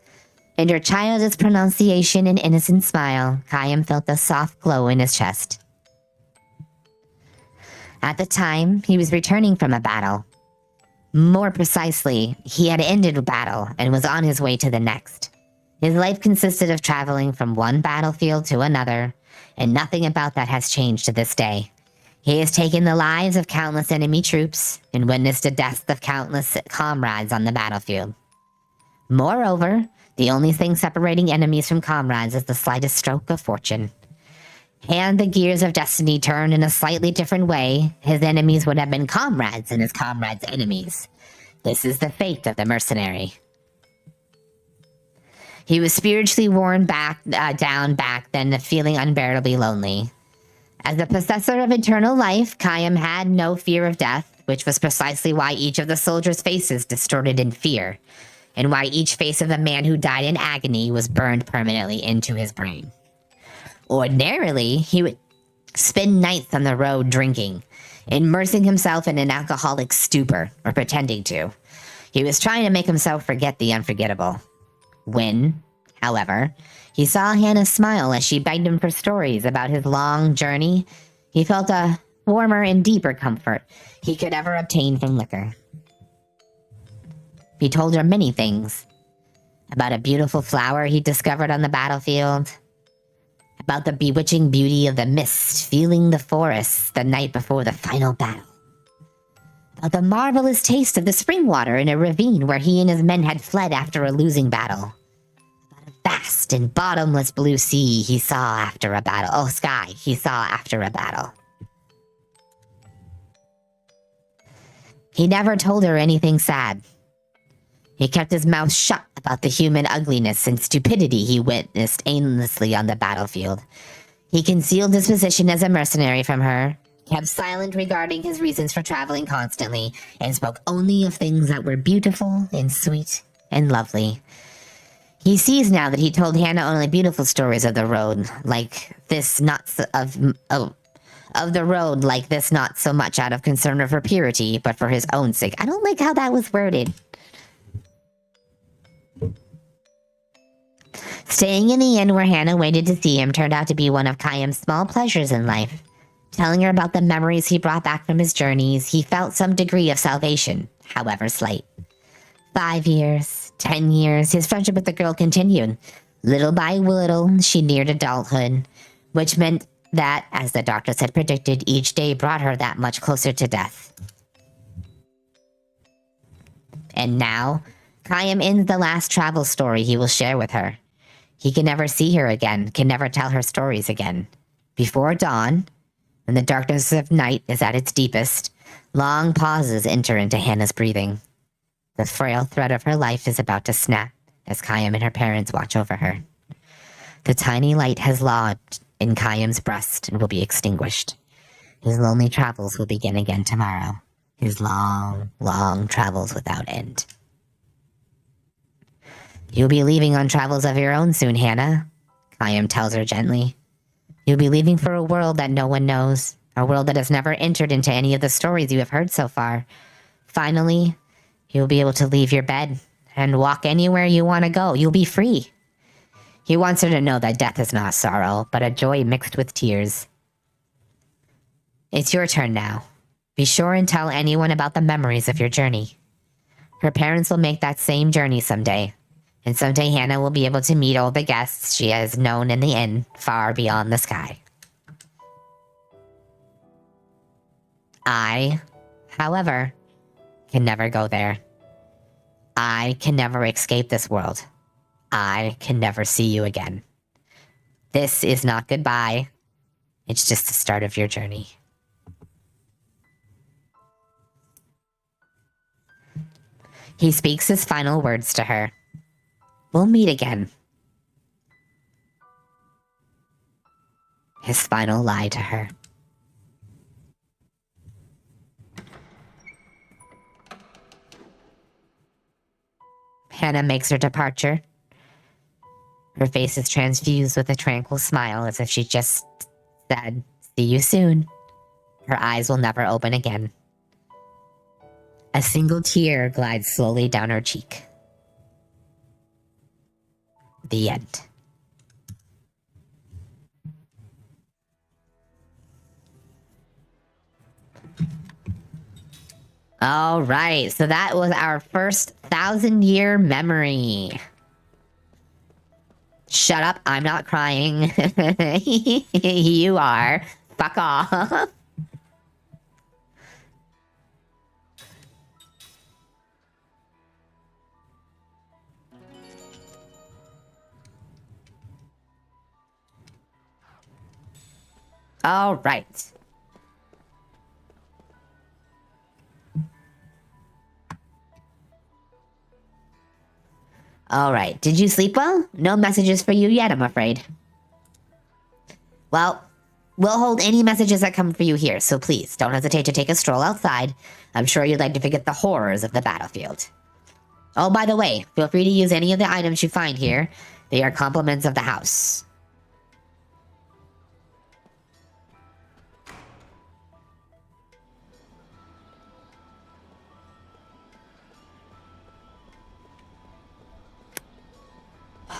and her childish pronunciation and innocent smile, Kaim felt a soft glow in his chest. At the time, he was returning from a battle. More precisely, he had ended a battle and was on his way to the next. His life consisted of traveling from one battlefield to another, and nothing about that has changed to this day. He has taken the lives of countless enemy troops and witnessed the deaths of countless comrades on the battlefield. Moreover, the only thing separating enemies from comrades is the slightest stroke of fortune. Had the gears of destiny turned in a slightly different way, his enemies would have been comrades and his comrades' enemies. This is the fate of the mercenary. He was spiritually worn down back then, feeling unbearably lonely. As the possessor of eternal life, Kaim had no fear of death, which was precisely why each of the soldiers' faces distorted in fear, and why each face of the man who died in agony was burned permanently into his brain. Ordinarily, he would spend nights on the road drinking, immersing himself in an alcoholic stupor, or pretending to. He was trying to make himself forget the unforgettable. When, however, he saw Hannah smile as she begged him for stories about his long journey, he felt a warmer and deeper comfort he could ever obtain from liquor. He told her many things. About a beautiful flower he discovered on the battlefield. About the bewitching beauty of the mist filling the forests the night before the final battle. About the marvelous taste of the spring water in a ravine where he and his men had fled after a losing battle. About a vast and bottomless blue sea he saw after a battle. Oh, sky he saw after a battle. He never told her anything sad. He kept his mouth shut about the human ugliness and stupidity he witnessed aimlessly on the battlefield. He concealed his position as a mercenary from her, kept silent regarding his reasons for traveling constantly, and spoke only of things that were beautiful and sweet and lovely. He sees now that he told Hannah only beautiful stories of the road, like this not of the road like this, not so much out of concern of her purity, but for his own sake. I don't like how that was worded. Staying in the inn where Hannah waited to see him turned out to be one of Kaim's small pleasures in life. Telling her about the memories he brought back from his journeys, he felt some degree of salvation, however slight. 5 years, 10 years, his friendship with the girl continued. Little by little, she neared adulthood, which meant that, as the doctors had predicted, each day brought her that much closer to death. And now, Kaim ends the last travel story he will share with her. He can never see her again, can never tell her stories again. Before dawn, when the darkness of night is at its deepest, long pauses enter into Hannah's breathing. The frail thread of her life is about to snap as Kaim and her parents watch over her. The tiny light has lodged in Kaim's breast and will be extinguished. His lonely travels will begin again tomorrow. His long, long travels without end. You'll be leaving on travels of your own soon, Hannah, Kaim tells her gently. You'll be leaving for a world that no one knows, a world that has never entered into any of the stories you have heard so far. Finally, you'll be able to leave your bed and walk anywhere you want to go. You'll be free. He wants her to know that death is not sorrow, but a joy mixed with tears. It's your turn now. Be sure and tell anyone about the memories of your journey. Her parents will make that same journey someday. And someday Hannah will be able to meet all the guests she has known in the inn far beyond the sky. I, however, can never go there. I can never escape this world. I can never see you again. This is not goodbye. It's just the start of your journey. He speaks his final words to her. We'll meet again. His final lie to her. Hannah makes her departure. Her face is transfused with a tranquil smile as if she just said, See you soon. Her eyes will never open again. A single tear glides slowly down her cheek. The end. All right, so that was our first 1,000-year memory. Shut up, I'm not crying. You are. Fuck off. All right. All right. Did you sleep well? No messages for you yet, I'm afraid. Well, we'll hold any messages that come for you here, so please don't hesitate to take a stroll outside. I'm sure you'd like to forget the horrors of the battlefield. Oh, by the way, feel free to use any of the items you find here. They are compliments of the house.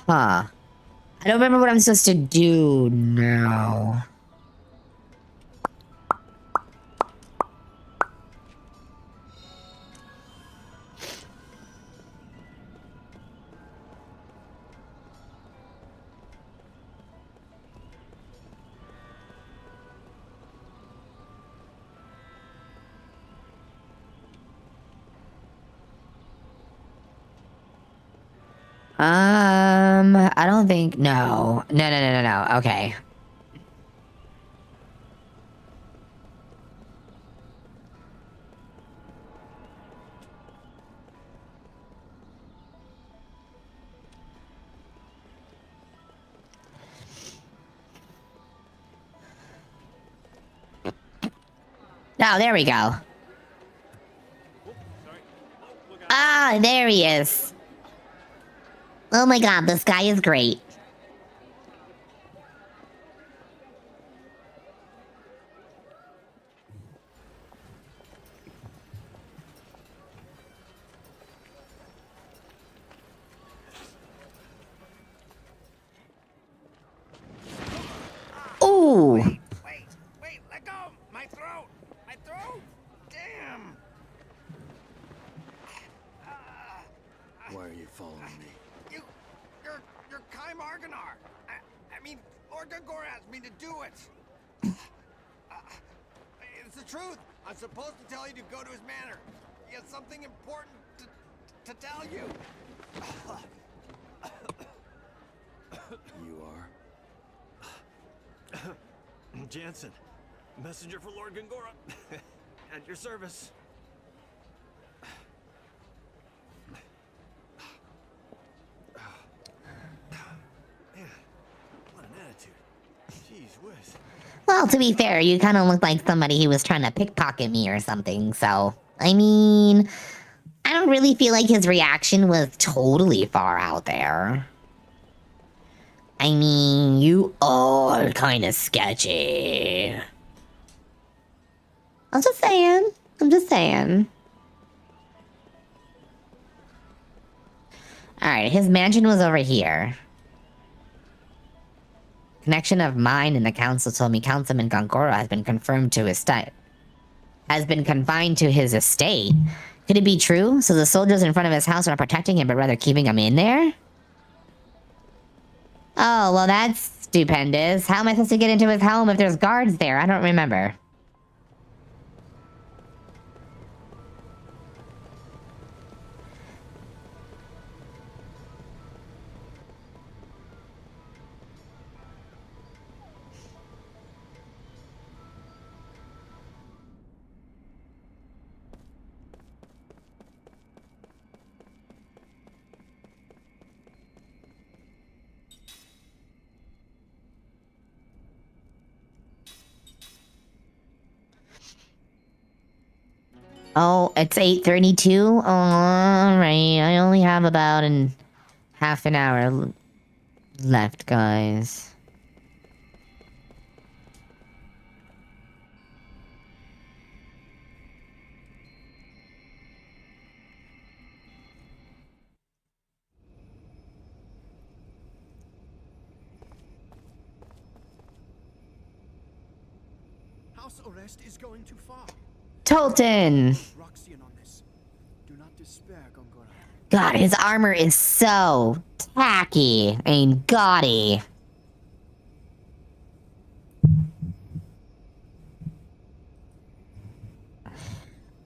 Huh. I don't remember what I'm supposed to do now. I don't think, no. No. Okay. Oh, there we go. Ah, there he is. Oh my god, this guy is great. Ooh. Wait, let go! My throat! Damn! Why are you following me? You're Kaim Argonar! I mean, Lord Gongora asked me to do it! It's the truth! I'm supposed to tell you to go to his manor. He has something important to tell you. You are? Jansen, messenger for Lord Gongora. At your service. Man, what an attitude. Jeez whiz. Well, to be fair, you kind of look like somebody who was trying to pickpocket me or something, so... I mean... I don't really feel like his reaction was totally far out there. I mean, you are kind of sketchy. I'm just saying. Alright, his mansion was over here. Connection of mine and the council told me Councilman Gongora has been confirmed to his estate. Has been confined to his estate. Could it be true? So the soldiers in front of his house are not protecting him, but rather keeping him in there? Oh, well that's stupendous. How am I supposed to get into his home if there's guards there? I don't remember. Oh, it's 8:32? Alright, I only have about half an hour left, guys. House arrest is going too far. Tolton. Roxian on this. Do not despair, Gongora. God, his armor is so tacky and gaudy.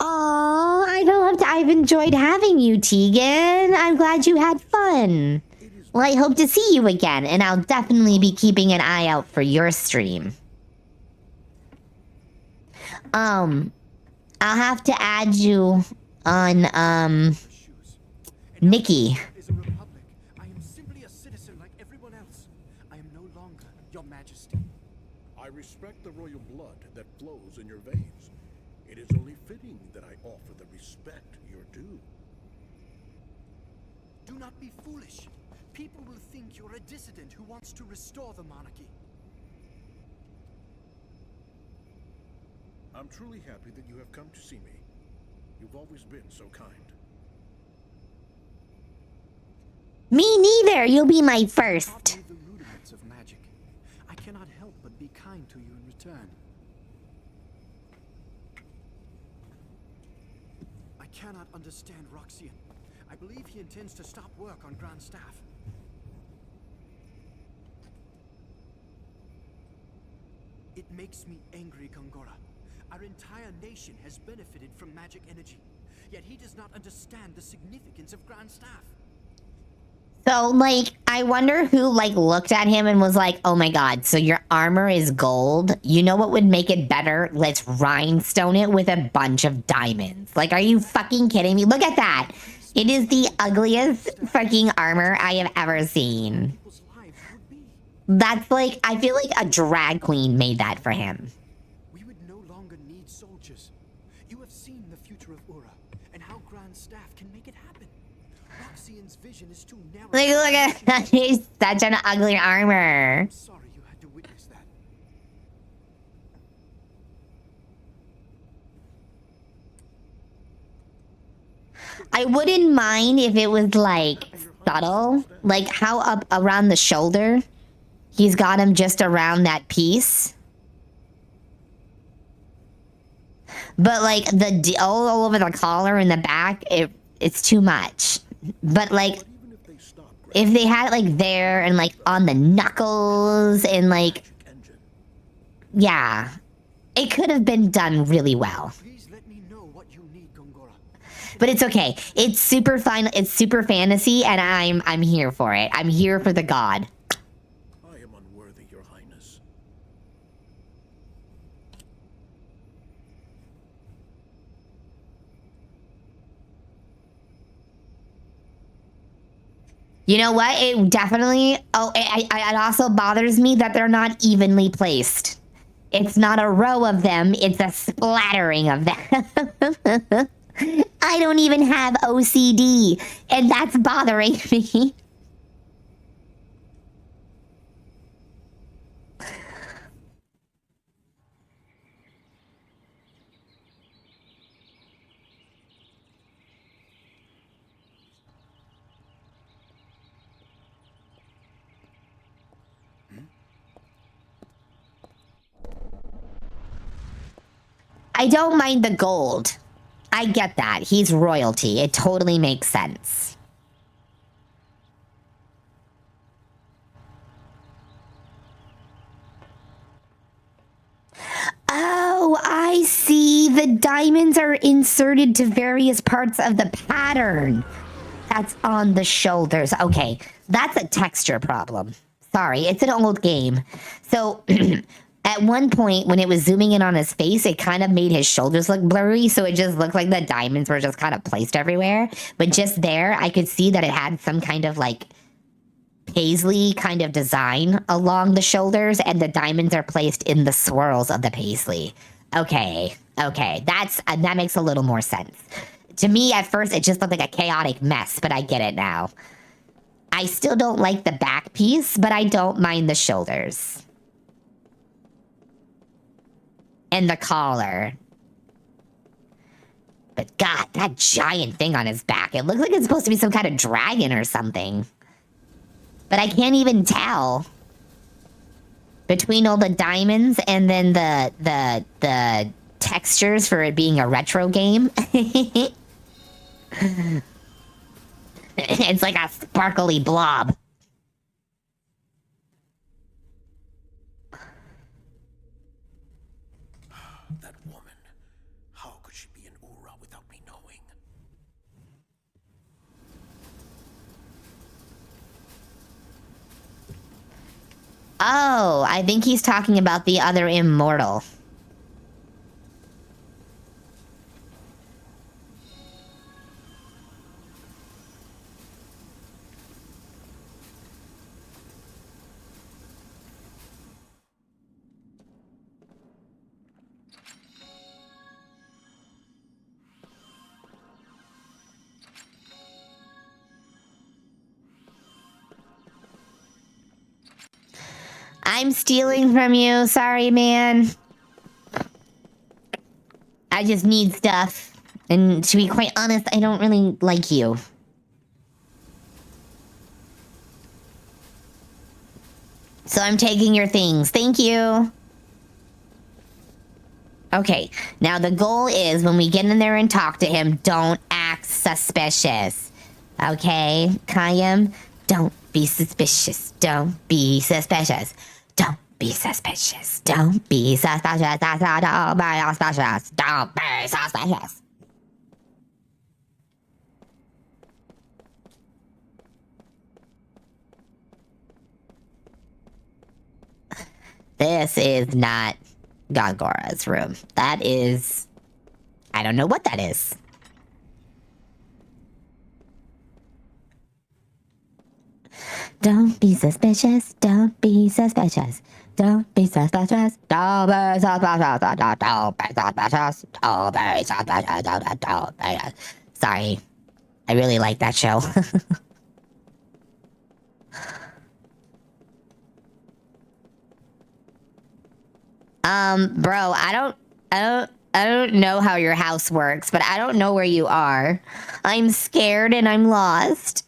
Oh, I've enjoyed having you, Tegan. I'm glad you had fun. Well, I hope to see you again, and I'll definitely be keeping an eye out for your stream. I'll have to add you on, Nikki. Is a republic. I am simply a citizen like everyone else. I am no longer your majesty. I respect the royal blood that flows in your veins. It is only fitting that I offer the respect you're due. Do not be foolish. People will think you're a dissident who wants to restore the monarchy. I'm truly happy that you have come to see me. You've always been so kind. Me neither. You'll be my first. Taught me the rudiments of magic. I cannot help but be kind to you in return. I cannot understand Roxian. I believe he intends to stop work on Grand Staff. It makes me angry, Gongora. Our entire nation has benefited from magic energy, yet he does not understand the significance of Grand Staff. So, like, I wonder who, like, looked at him and was like, oh my god, so your armor is gold? You know what would make it better? Let's rhinestone it with a bunch of diamonds. Like, are you fucking kidding me? Look at that! It is the ugliest fucking armor I have ever seen. That's like, I feel like a drag queen made that for him. We would no longer need soldiers. You have seen the future of Ura, and how Grand Staff can make it happen. Roxian's vision is too narrow. Look at that. He's such an ugly armor. I'm sorry you had to witness that. I wouldn't mind if it was, like, subtle. Like, how up around the shoulder, he's got him just around that piece. But, like, the all over the collar and the back, it's too much. But, like, if they had it, like, there and, like, on the knuckles and, like, yeah, it could have been done really well. Please let me know what you need, Gongora. But it's okay. It's super fun. It's super fantasy, and I'm here for it. I'm here for the god. I am unworthy, Your Highness. You know what? It definitely... Oh, it also bothers me that they're not evenly placed. It's not a row of them. It's a splattering of them. I don't even have OCD, and that's bothering me. I don't mind the gold. I get that. He's royalty. It totally makes sense. Oh, I see. The diamonds are inserted to various parts of the pattern. That's on the shoulders. Okay, that's a texture problem. Sorry, it's an old game. So... At one point, when it was zooming in on his face, it kind of made his shoulders look blurry, so it just looked like the diamonds were just kind of placed everywhere. But just there, I could see that it had some kind of, like, paisley kind of design along the shoulders, and the diamonds are placed in the swirls of the paisley. Okay, that makes a little more sense. To me, at first, it just looked like a chaotic mess, but I get it now. I still don't like the back piece, but I don't mind the shoulders. And the collar. But God, that giant thing on his back. It looks like it's supposed to be some kind of dragon or something. But I can't even tell. Between all the diamonds and then the textures for it being a retro game. It's like a sparkly blob. That woman. How could she be an Ura without me knowing? Oh, I think he's talking about the other immortal. I'm stealing from you. Sorry, man. I just need stuff. And to be quite honest, I don't really like you. So I'm taking your things. Thank you. Okay, now the goal is when we get in there and talk to him, don't act suspicious. Okay, Kaim? Don't be suspicious. Don't be suspicious. Don't be suspicious. Don't be suspicious. Don't be suspicious. Don't be suspicious. This is not Gongora's room. That is... I don't know what that is. Don't be suspicious. Don't be suspicious. Don't be suspicious. Don't be suspicious. Don't be suspicious. Don't be suspicious. Don't be suspicious. Sorry. I really like that show. Bro, I don't know how your house works, but I don't know where you are. I'm scared and I'm lost.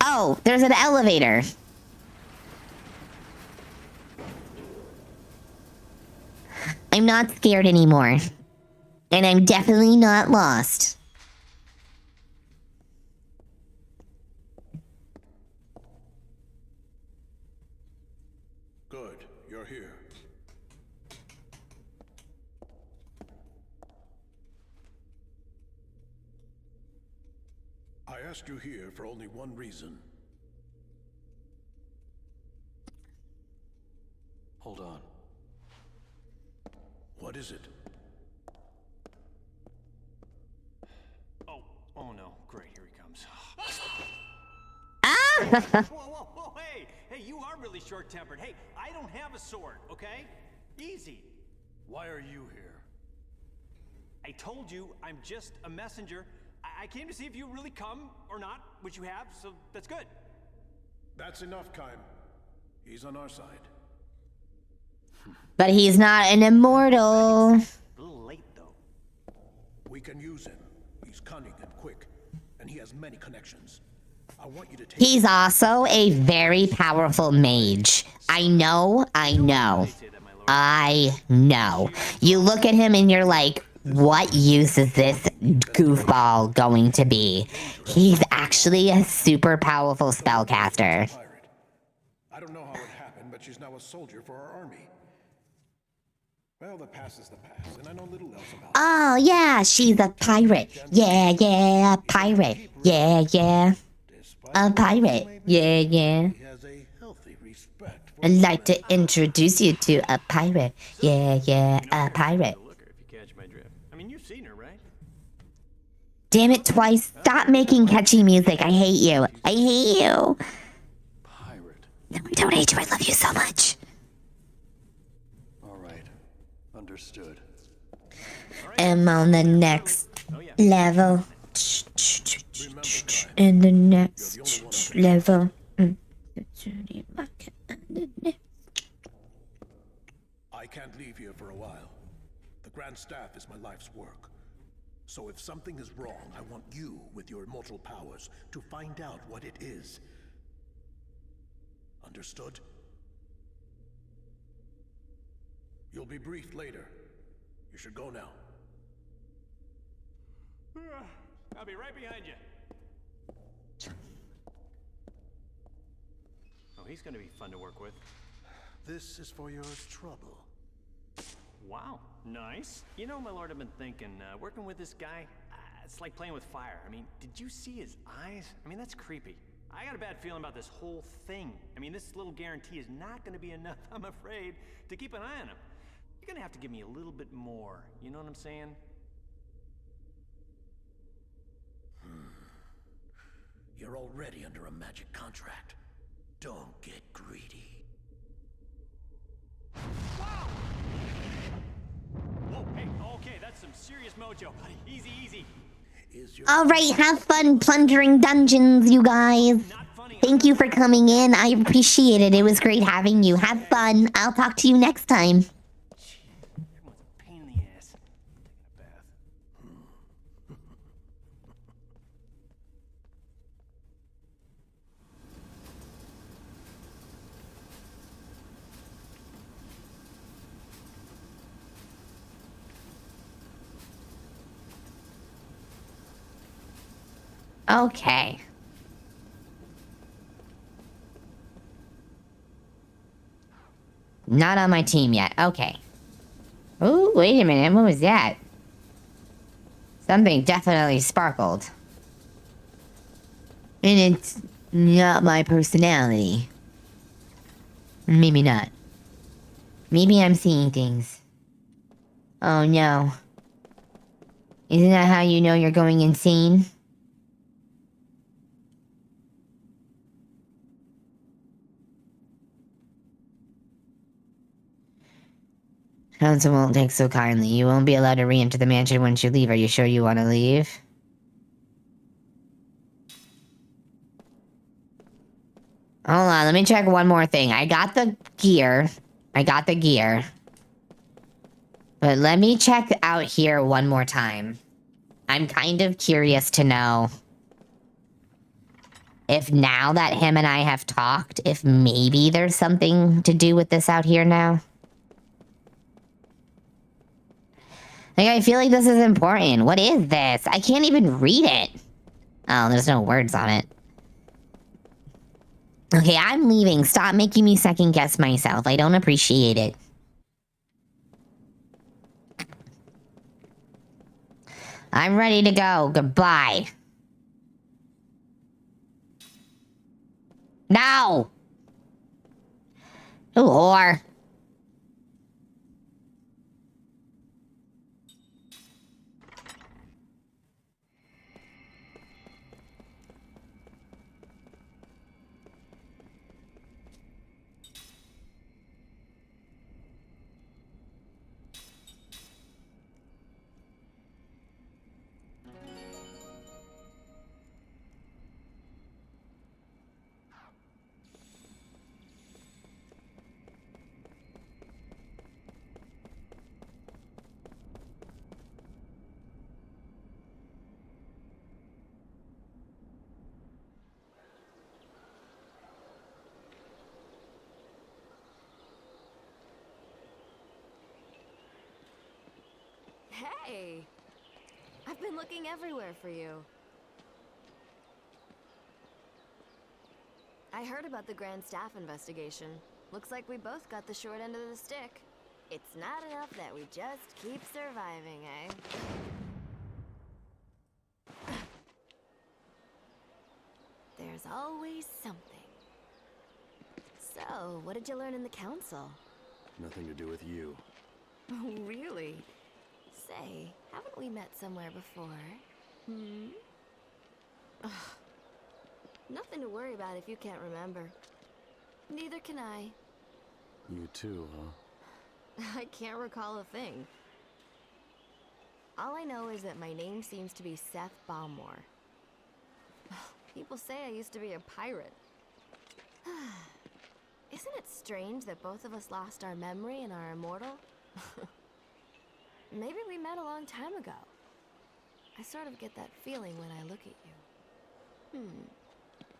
Oh, there's an elevator. I'm not scared anymore. And I'm definitely not lost. Good, you're here. I asked you here for only one reason. Hold on. What is it? Oh no, great, here he comes. Ah! Whoa, hey, you are really short-tempered. Hey, I don't have a sword, okay? Easy. Why are you here? I told you I'm just a messenger. I came to see if you really come or not, which you have, so that's good. That's enough, Kaim. He's on our side. But he's not an immortal. A little late, though. We can use him. He's cunning and quick, and he has many connections. I want you to take... He's also a very powerful mage. I know. You look at him and you're like, what use is this goofball going to be? He's actually a super powerful spellcaster. I don't know how it happened, but she's now a soldier for our army. Well, the past is the past, and I know little else about it. Oh, yeah, she's a pirate. Yeah, a pirate. Yeah. A pirate. Yeah. He has a healthy respect for I'd like to introduce you to a pirate. Yeah, a pirate. If you catch my drift. I mean, you've seen her, right? Damn it, Twice. Stop making catchy music. I hate you. Pirate. No, I don't hate you. I love you so much. All right. Understood. I'm on the next level. In the next level. I can't leave here for a while. The Grand Staff is my life's work. So if something is wrong, I want you, with your immortal powers, to find out what it is. Understood? You'll be briefed later. You should go now. I'll be right behind you. Oh, he's gonna be fun to work with. This is for your trouble. Wow, nice. You know, my lord, I've been thinking, working with this guy, it's like playing with fire. I mean, did you see his eyes? I mean, that's creepy. I got a bad feeling about this whole thing. I mean, this little guarantee is not gonna be enough, I'm afraid, to keep an eye on him. You're gonna have to give me a little bit more, you know what I'm saying? You're already under a magic contract. Don't get greedy. Wow! Whoa, hey, okay, that's some serious mojo, buddy. Easy, easy. All right, have fun plundering dungeons, you guys. Thank you for coming in. I appreciate it. It was great having you. Have fun. I'll talk to you next time. Everyone's a pain in the ass. Taking a bath. Okay. Not on my team yet. Okay. Ooh, wait a minute. What was that? Something definitely sparkled. And it's not my personality. Maybe not. Maybe I'm seeing things. Oh no. Isn't that how you know you're going insane? Council won't take so kindly. You won't be allowed to re-enter the mansion once you leave. Are you sure you want to leave? Hold on, let me check one more thing. I got the gear. But let me check out here one more time. I'm kind of curious to know if now that him and I have talked, if maybe there's something to do with this out here now. Like, I feel like this is important. What is this? I can't even read it. Oh, there's no words on it. Okay, I'm leaving. Stop making me second guess myself. I don't appreciate it. I'm ready to go. Goodbye. No! You whore. Hey! I've been looking everywhere for you. I heard about the Grand Staff investigation. Looks like we both got the short end of the stick. It's not enough that we just keep surviving, eh? There's always something. So, what did you learn in the council? Nothing to do with you. Oh, really? Say, haven't we met somewhere before? Hmm? Ugh. Nothing to worry about if you can't remember. Neither can I. You too, huh? I can't recall a thing. All I know is that my name seems to be Seth Balmore. People say I used to be a pirate. Isn't it strange that both of us lost our memory and are immortal? Maybe we met a long time ago. I sort of get that feeling when I look at you.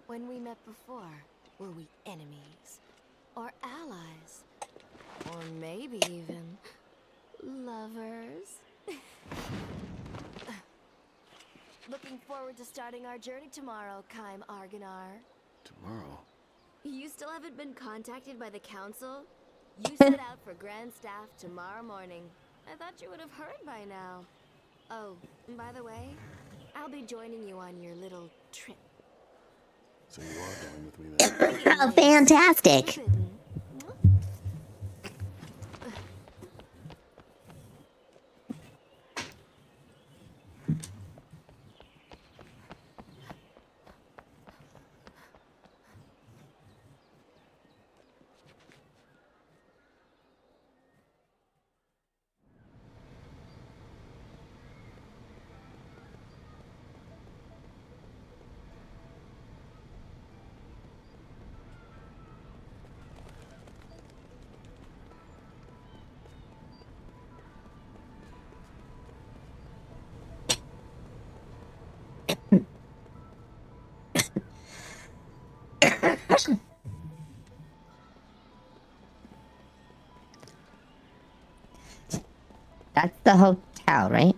When we met before, were we enemies? Or allies? Or maybe even lovers? Looking forward to starting our journey tomorrow, Kaim Arganar. Tomorrow? You still haven't been contacted by the council? You set out for Grand Staff tomorrow morning. I thought you would have heard by now. Oh, and by the way, I'll be joining you on your little trip. So you are going with me then? Oh, fantastic! Forbidden. That's the hotel, right?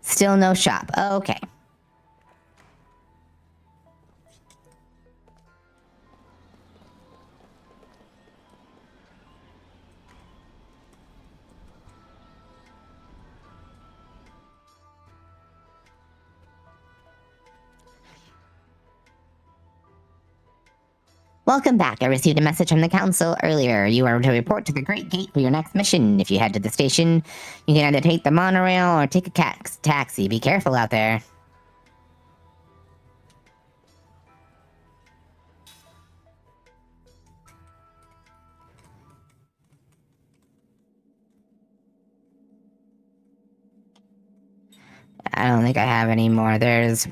Still no shop. Okay. Welcome back. I received a message from the council earlier. You are to report to the Great Gate for your next mission. If you head to the station, you can either take the monorail or take a taxi. Be careful out there. I don't think I have any more. There's...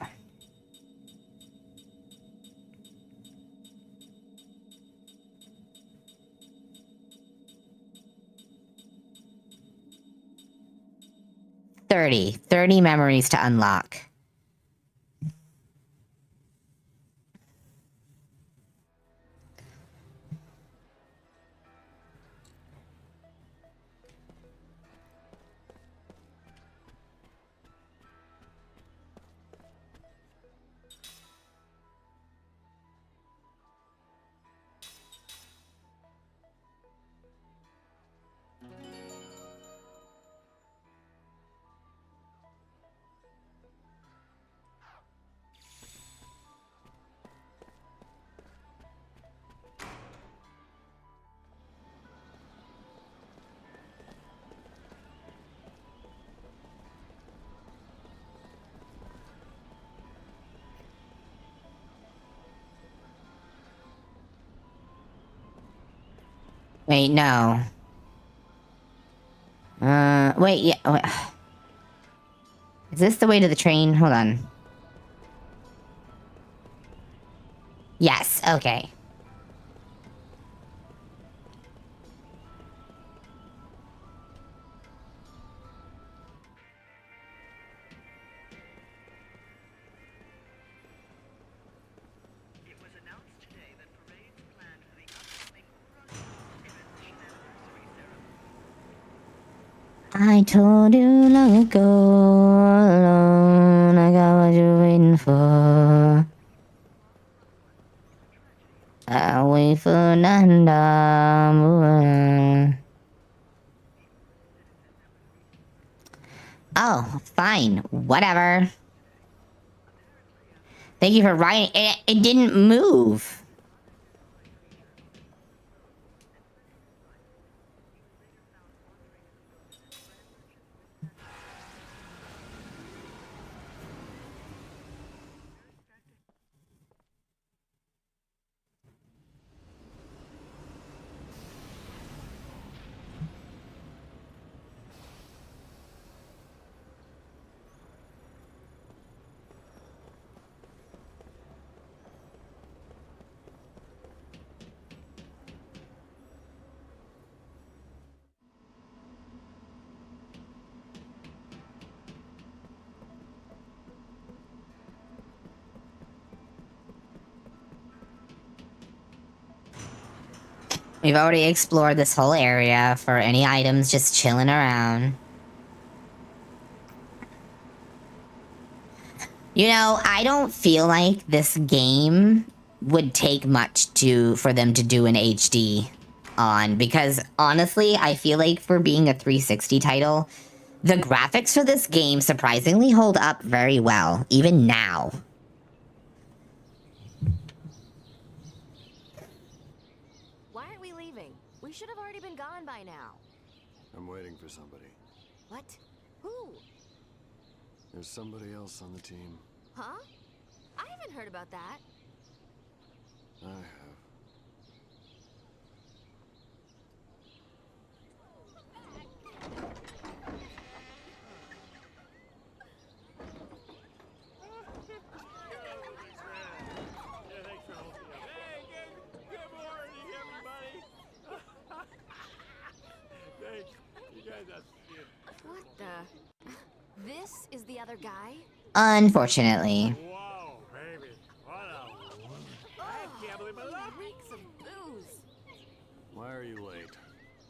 Thirty memories to unlock. Wait, no. Wait, yeah. Wait. Is this the way to the train? Hold on. Yes, okay. I told you long ago, alone, I got what you're waiting for. I'll wait for Nanda. Oh, fine. Whatever. Thank you for writing. It didn't move. We've already explored this whole area for any items just chilling around. You know, I don't feel like this game would take much for them to do an HD on, because honestly, I feel like for being a 360 title, the graphics for this game surprisingly hold up very well, even now. Why aren't we leaving? We should have already been gone by now. I'm waiting for somebody. What? Who? There's somebody else on the team. Huh? I haven't heard about that. I have. What the? This is the other guy? Unfortunately. Whoa, baby. What a... I can't believe my luck. Reeks of booze. Why are you late?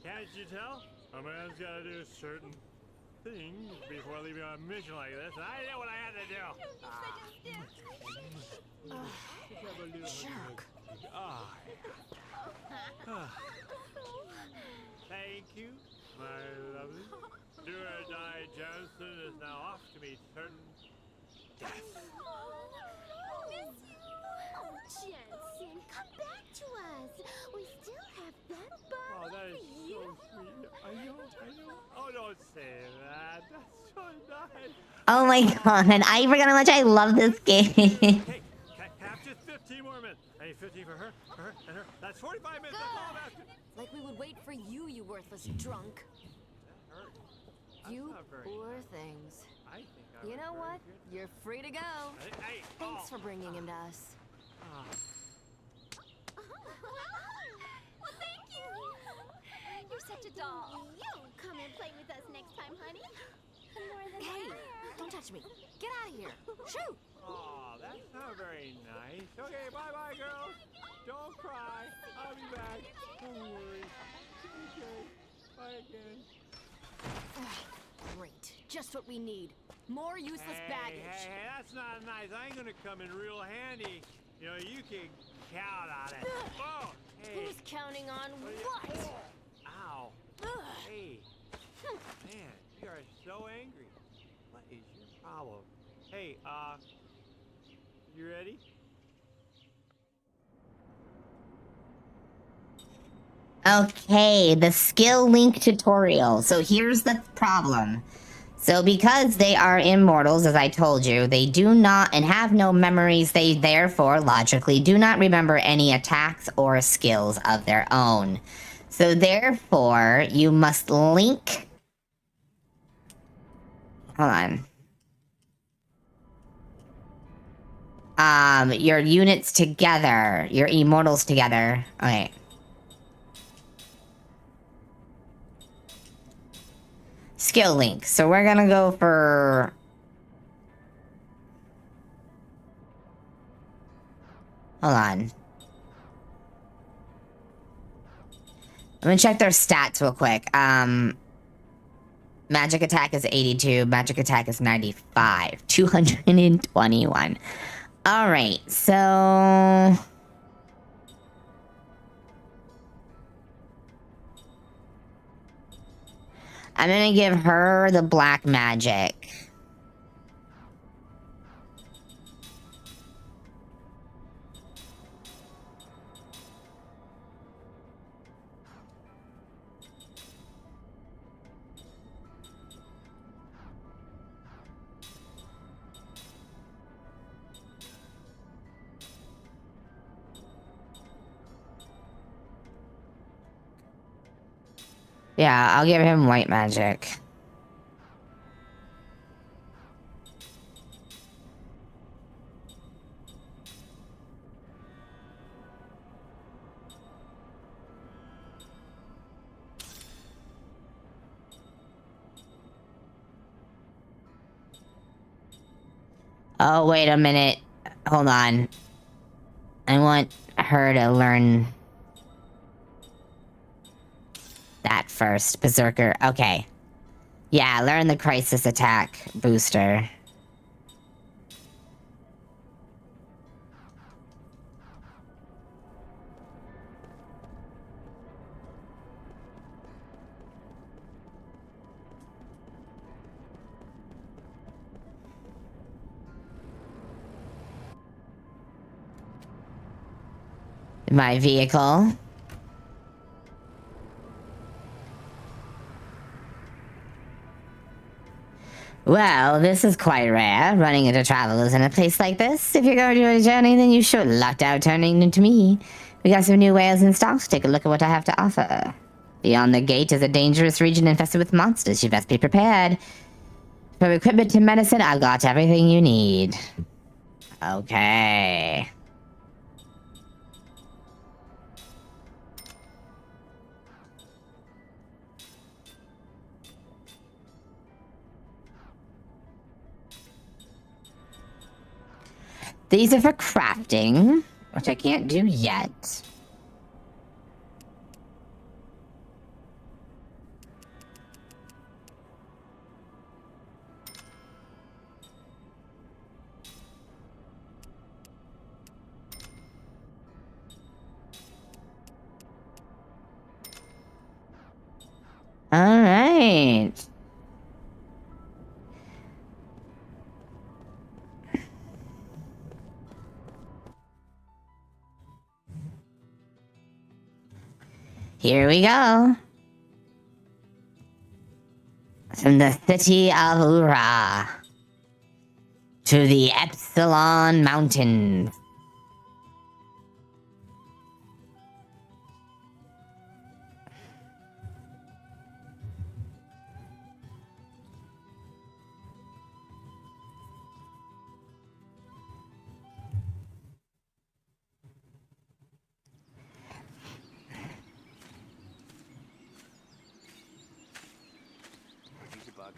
Can't you tell? A man's got to do certain things before leaving on a mission like this, and I know what I had to do. Jerk. Thank you, my lovely. Do or die Johnson is now off to meet certain death. Miss you. Oh, Jensen, come back to us. We still have that bottle Oh, that is for you. so sweet. I know. Oh, don't say that. That's so nice. Oh my god, I forgot how much I love this game. Hey, have just 15 more minutes. I need 15 for her, and her. That's 45 minutes. That's all I'm asking. Like we would wait for you, you worthless drunk. You poor things. I think I You was know very what? good. You're free to go. Hey, Thanks for bringing him to us. Well, thank you. You're such a doll. You'll come and play with us next time, honey. More than Hey, that. don't touch me. Get out of here. Shoot. Oh, that's not very nice. Okay, bye-bye, girls. Don't cry. I'll be back. Don't worry. Okay. Bye again. Great. Just what we need. More useless baggage. Hey, that's not nice. I ain't gonna come in real handy. You know, you can count on it. Oh, hey. Who's counting on what? Ow. Hey. Man, you are so angry. What is your problem? Hey, you ready? Okay, the skill link tutorial. So here's the problem. So because they are immortals, as I told you, they do not and have no memories. They therefore logically do not remember any attacks or skills of their own. So therefore, you must link... Hold on. Your units together. Your immortals together. Okay. Skill link. So we're gonna go for... Hold on. I'm gonna check their stats real quick. Magic attack is 82. Magic attack is 95. 221. Alright, so... I'm gonna give her the black magic. Yeah, I'll give him white magic. Oh, wait a minute. Hold on. I want her to learn... first. Berserker. Okay. Yeah, learn the crisis attack booster. My vehicle. Well, this is quite rare, running into travelers in a place like this. If you're going to do a journey, then you should lucked out turning into me. We got some new wares in stock, so take a look at what I have to offer. Beyond the gate is a dangerous region infested with monsters. You best be prepared. From equipment to medicine, I've got everything you need. Okay. These are for crafting, which I can't do yet. All right. Here we go. From the city of Ura to the Epsilon Mountains.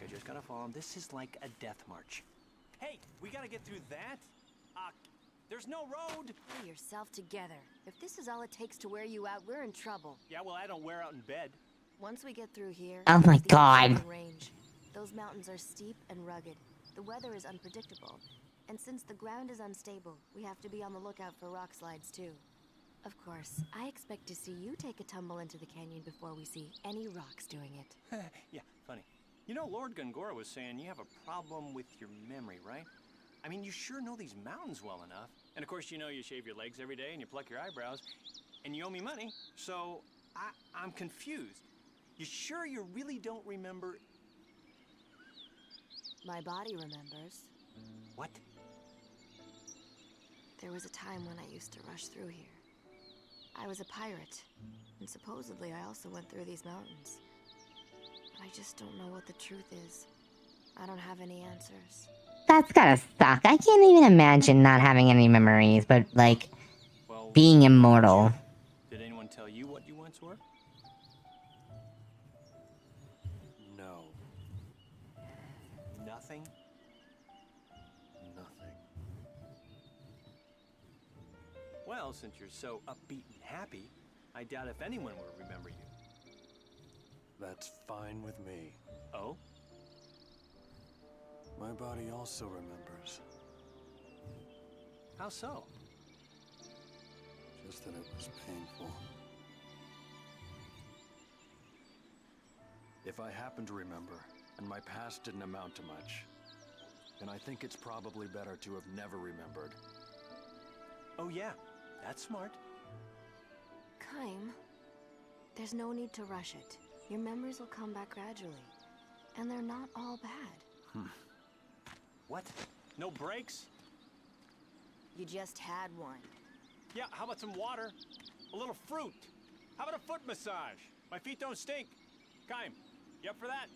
I just gotta follow him. This is like a death march. Hey, we gotta get through that? There's no road. Pull yourself together. If this is all it takes to wear you out, we're in trouble. Yeah, well, I don't wear out in bed. Once we get through here, oh my god. Range. Those mountains are steep and rugged. The weather is unpredictable. And since the ground is unstable, we have to be on the lookout for rock slides too. Of course, I expect to see you take a tumble into the canyon before we see any rocks doing it. Yeah, funny. You know, Lord Gongora was saying you have a problem with your memory, right? I mean, you sure know these mountains well enough. And of course, you know you shave your legs every day and you pluck your eyebrows. And you owe me money, so I'm confused. You sure you really don't remember? My body remembers. What? There was a time when I used to rush through here. I was a pirate, and supposedly I also went through these mountains. But I just don't know what the truth is. I don't have any answers. That's gotta suck. I can't even imagine not having any memories, but like, well, being immortal. Did anyone tell you what you once were? No. Nothing? Nothing. Well, since you're so upbeat and happy, I doubt if anyone will remember you. That's fine with me. Oh? My body also remembers. How so? Just that it was painful. If I happen to remember, and my past didn't amount to much, then I think it's probably better to have never remembered. Oh yeah, that's smart. Kaim, there's no need to rush it. Your memories will come back gradually. And they're not all bad. What? No breaks? You just had one. Yeah, how about some water? A little fruit? How about a foot massage? My feet don't stink. Kaim, you up for that?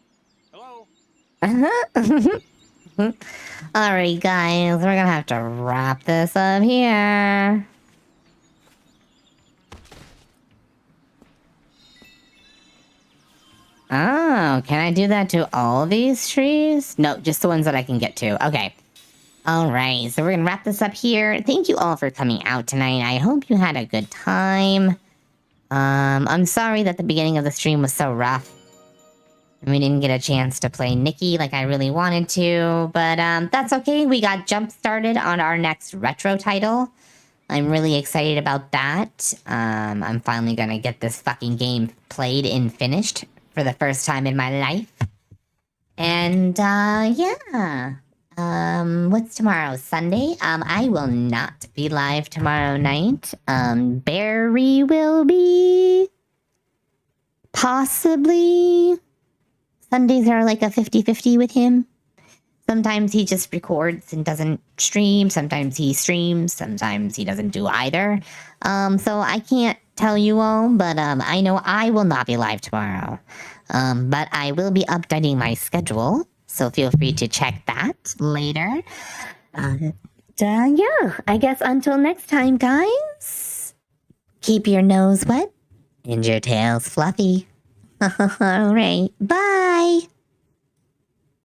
Hello? Alright, guys, we're gonna have to wrap this up here. Oh, can I do that to all these trees? No, just the ones that I can get to. Okay. Alright, so we're gonna wrap this up here. Thank you all for coming out tonight. I hope you had a good time. I'm sorry that the beginning of the stream was so rough. We didn't get a chance to play Nikki like I really wanted to, but that's okay. We got jump started on our next retro title. I'm really excited about that. I'm finally gonna get this fucking game played and finished for the first time in my life. And yeah. What's tomorrow? Sunday? I will not be live tomorrow night. Barry will be. Possibly. Sundays are like a 50-50 with him. Sometimes he just records and doesn't stream. Sometimes he streams. Sometimes he doesn't do either. So I can't tell you all, but I know I will not be live tomorrow. But I will be updating my schedule, so feel free to check that later. Yeah, I guess until next time, guys. Keep your nose wet and your tails fluffy. All right, bye.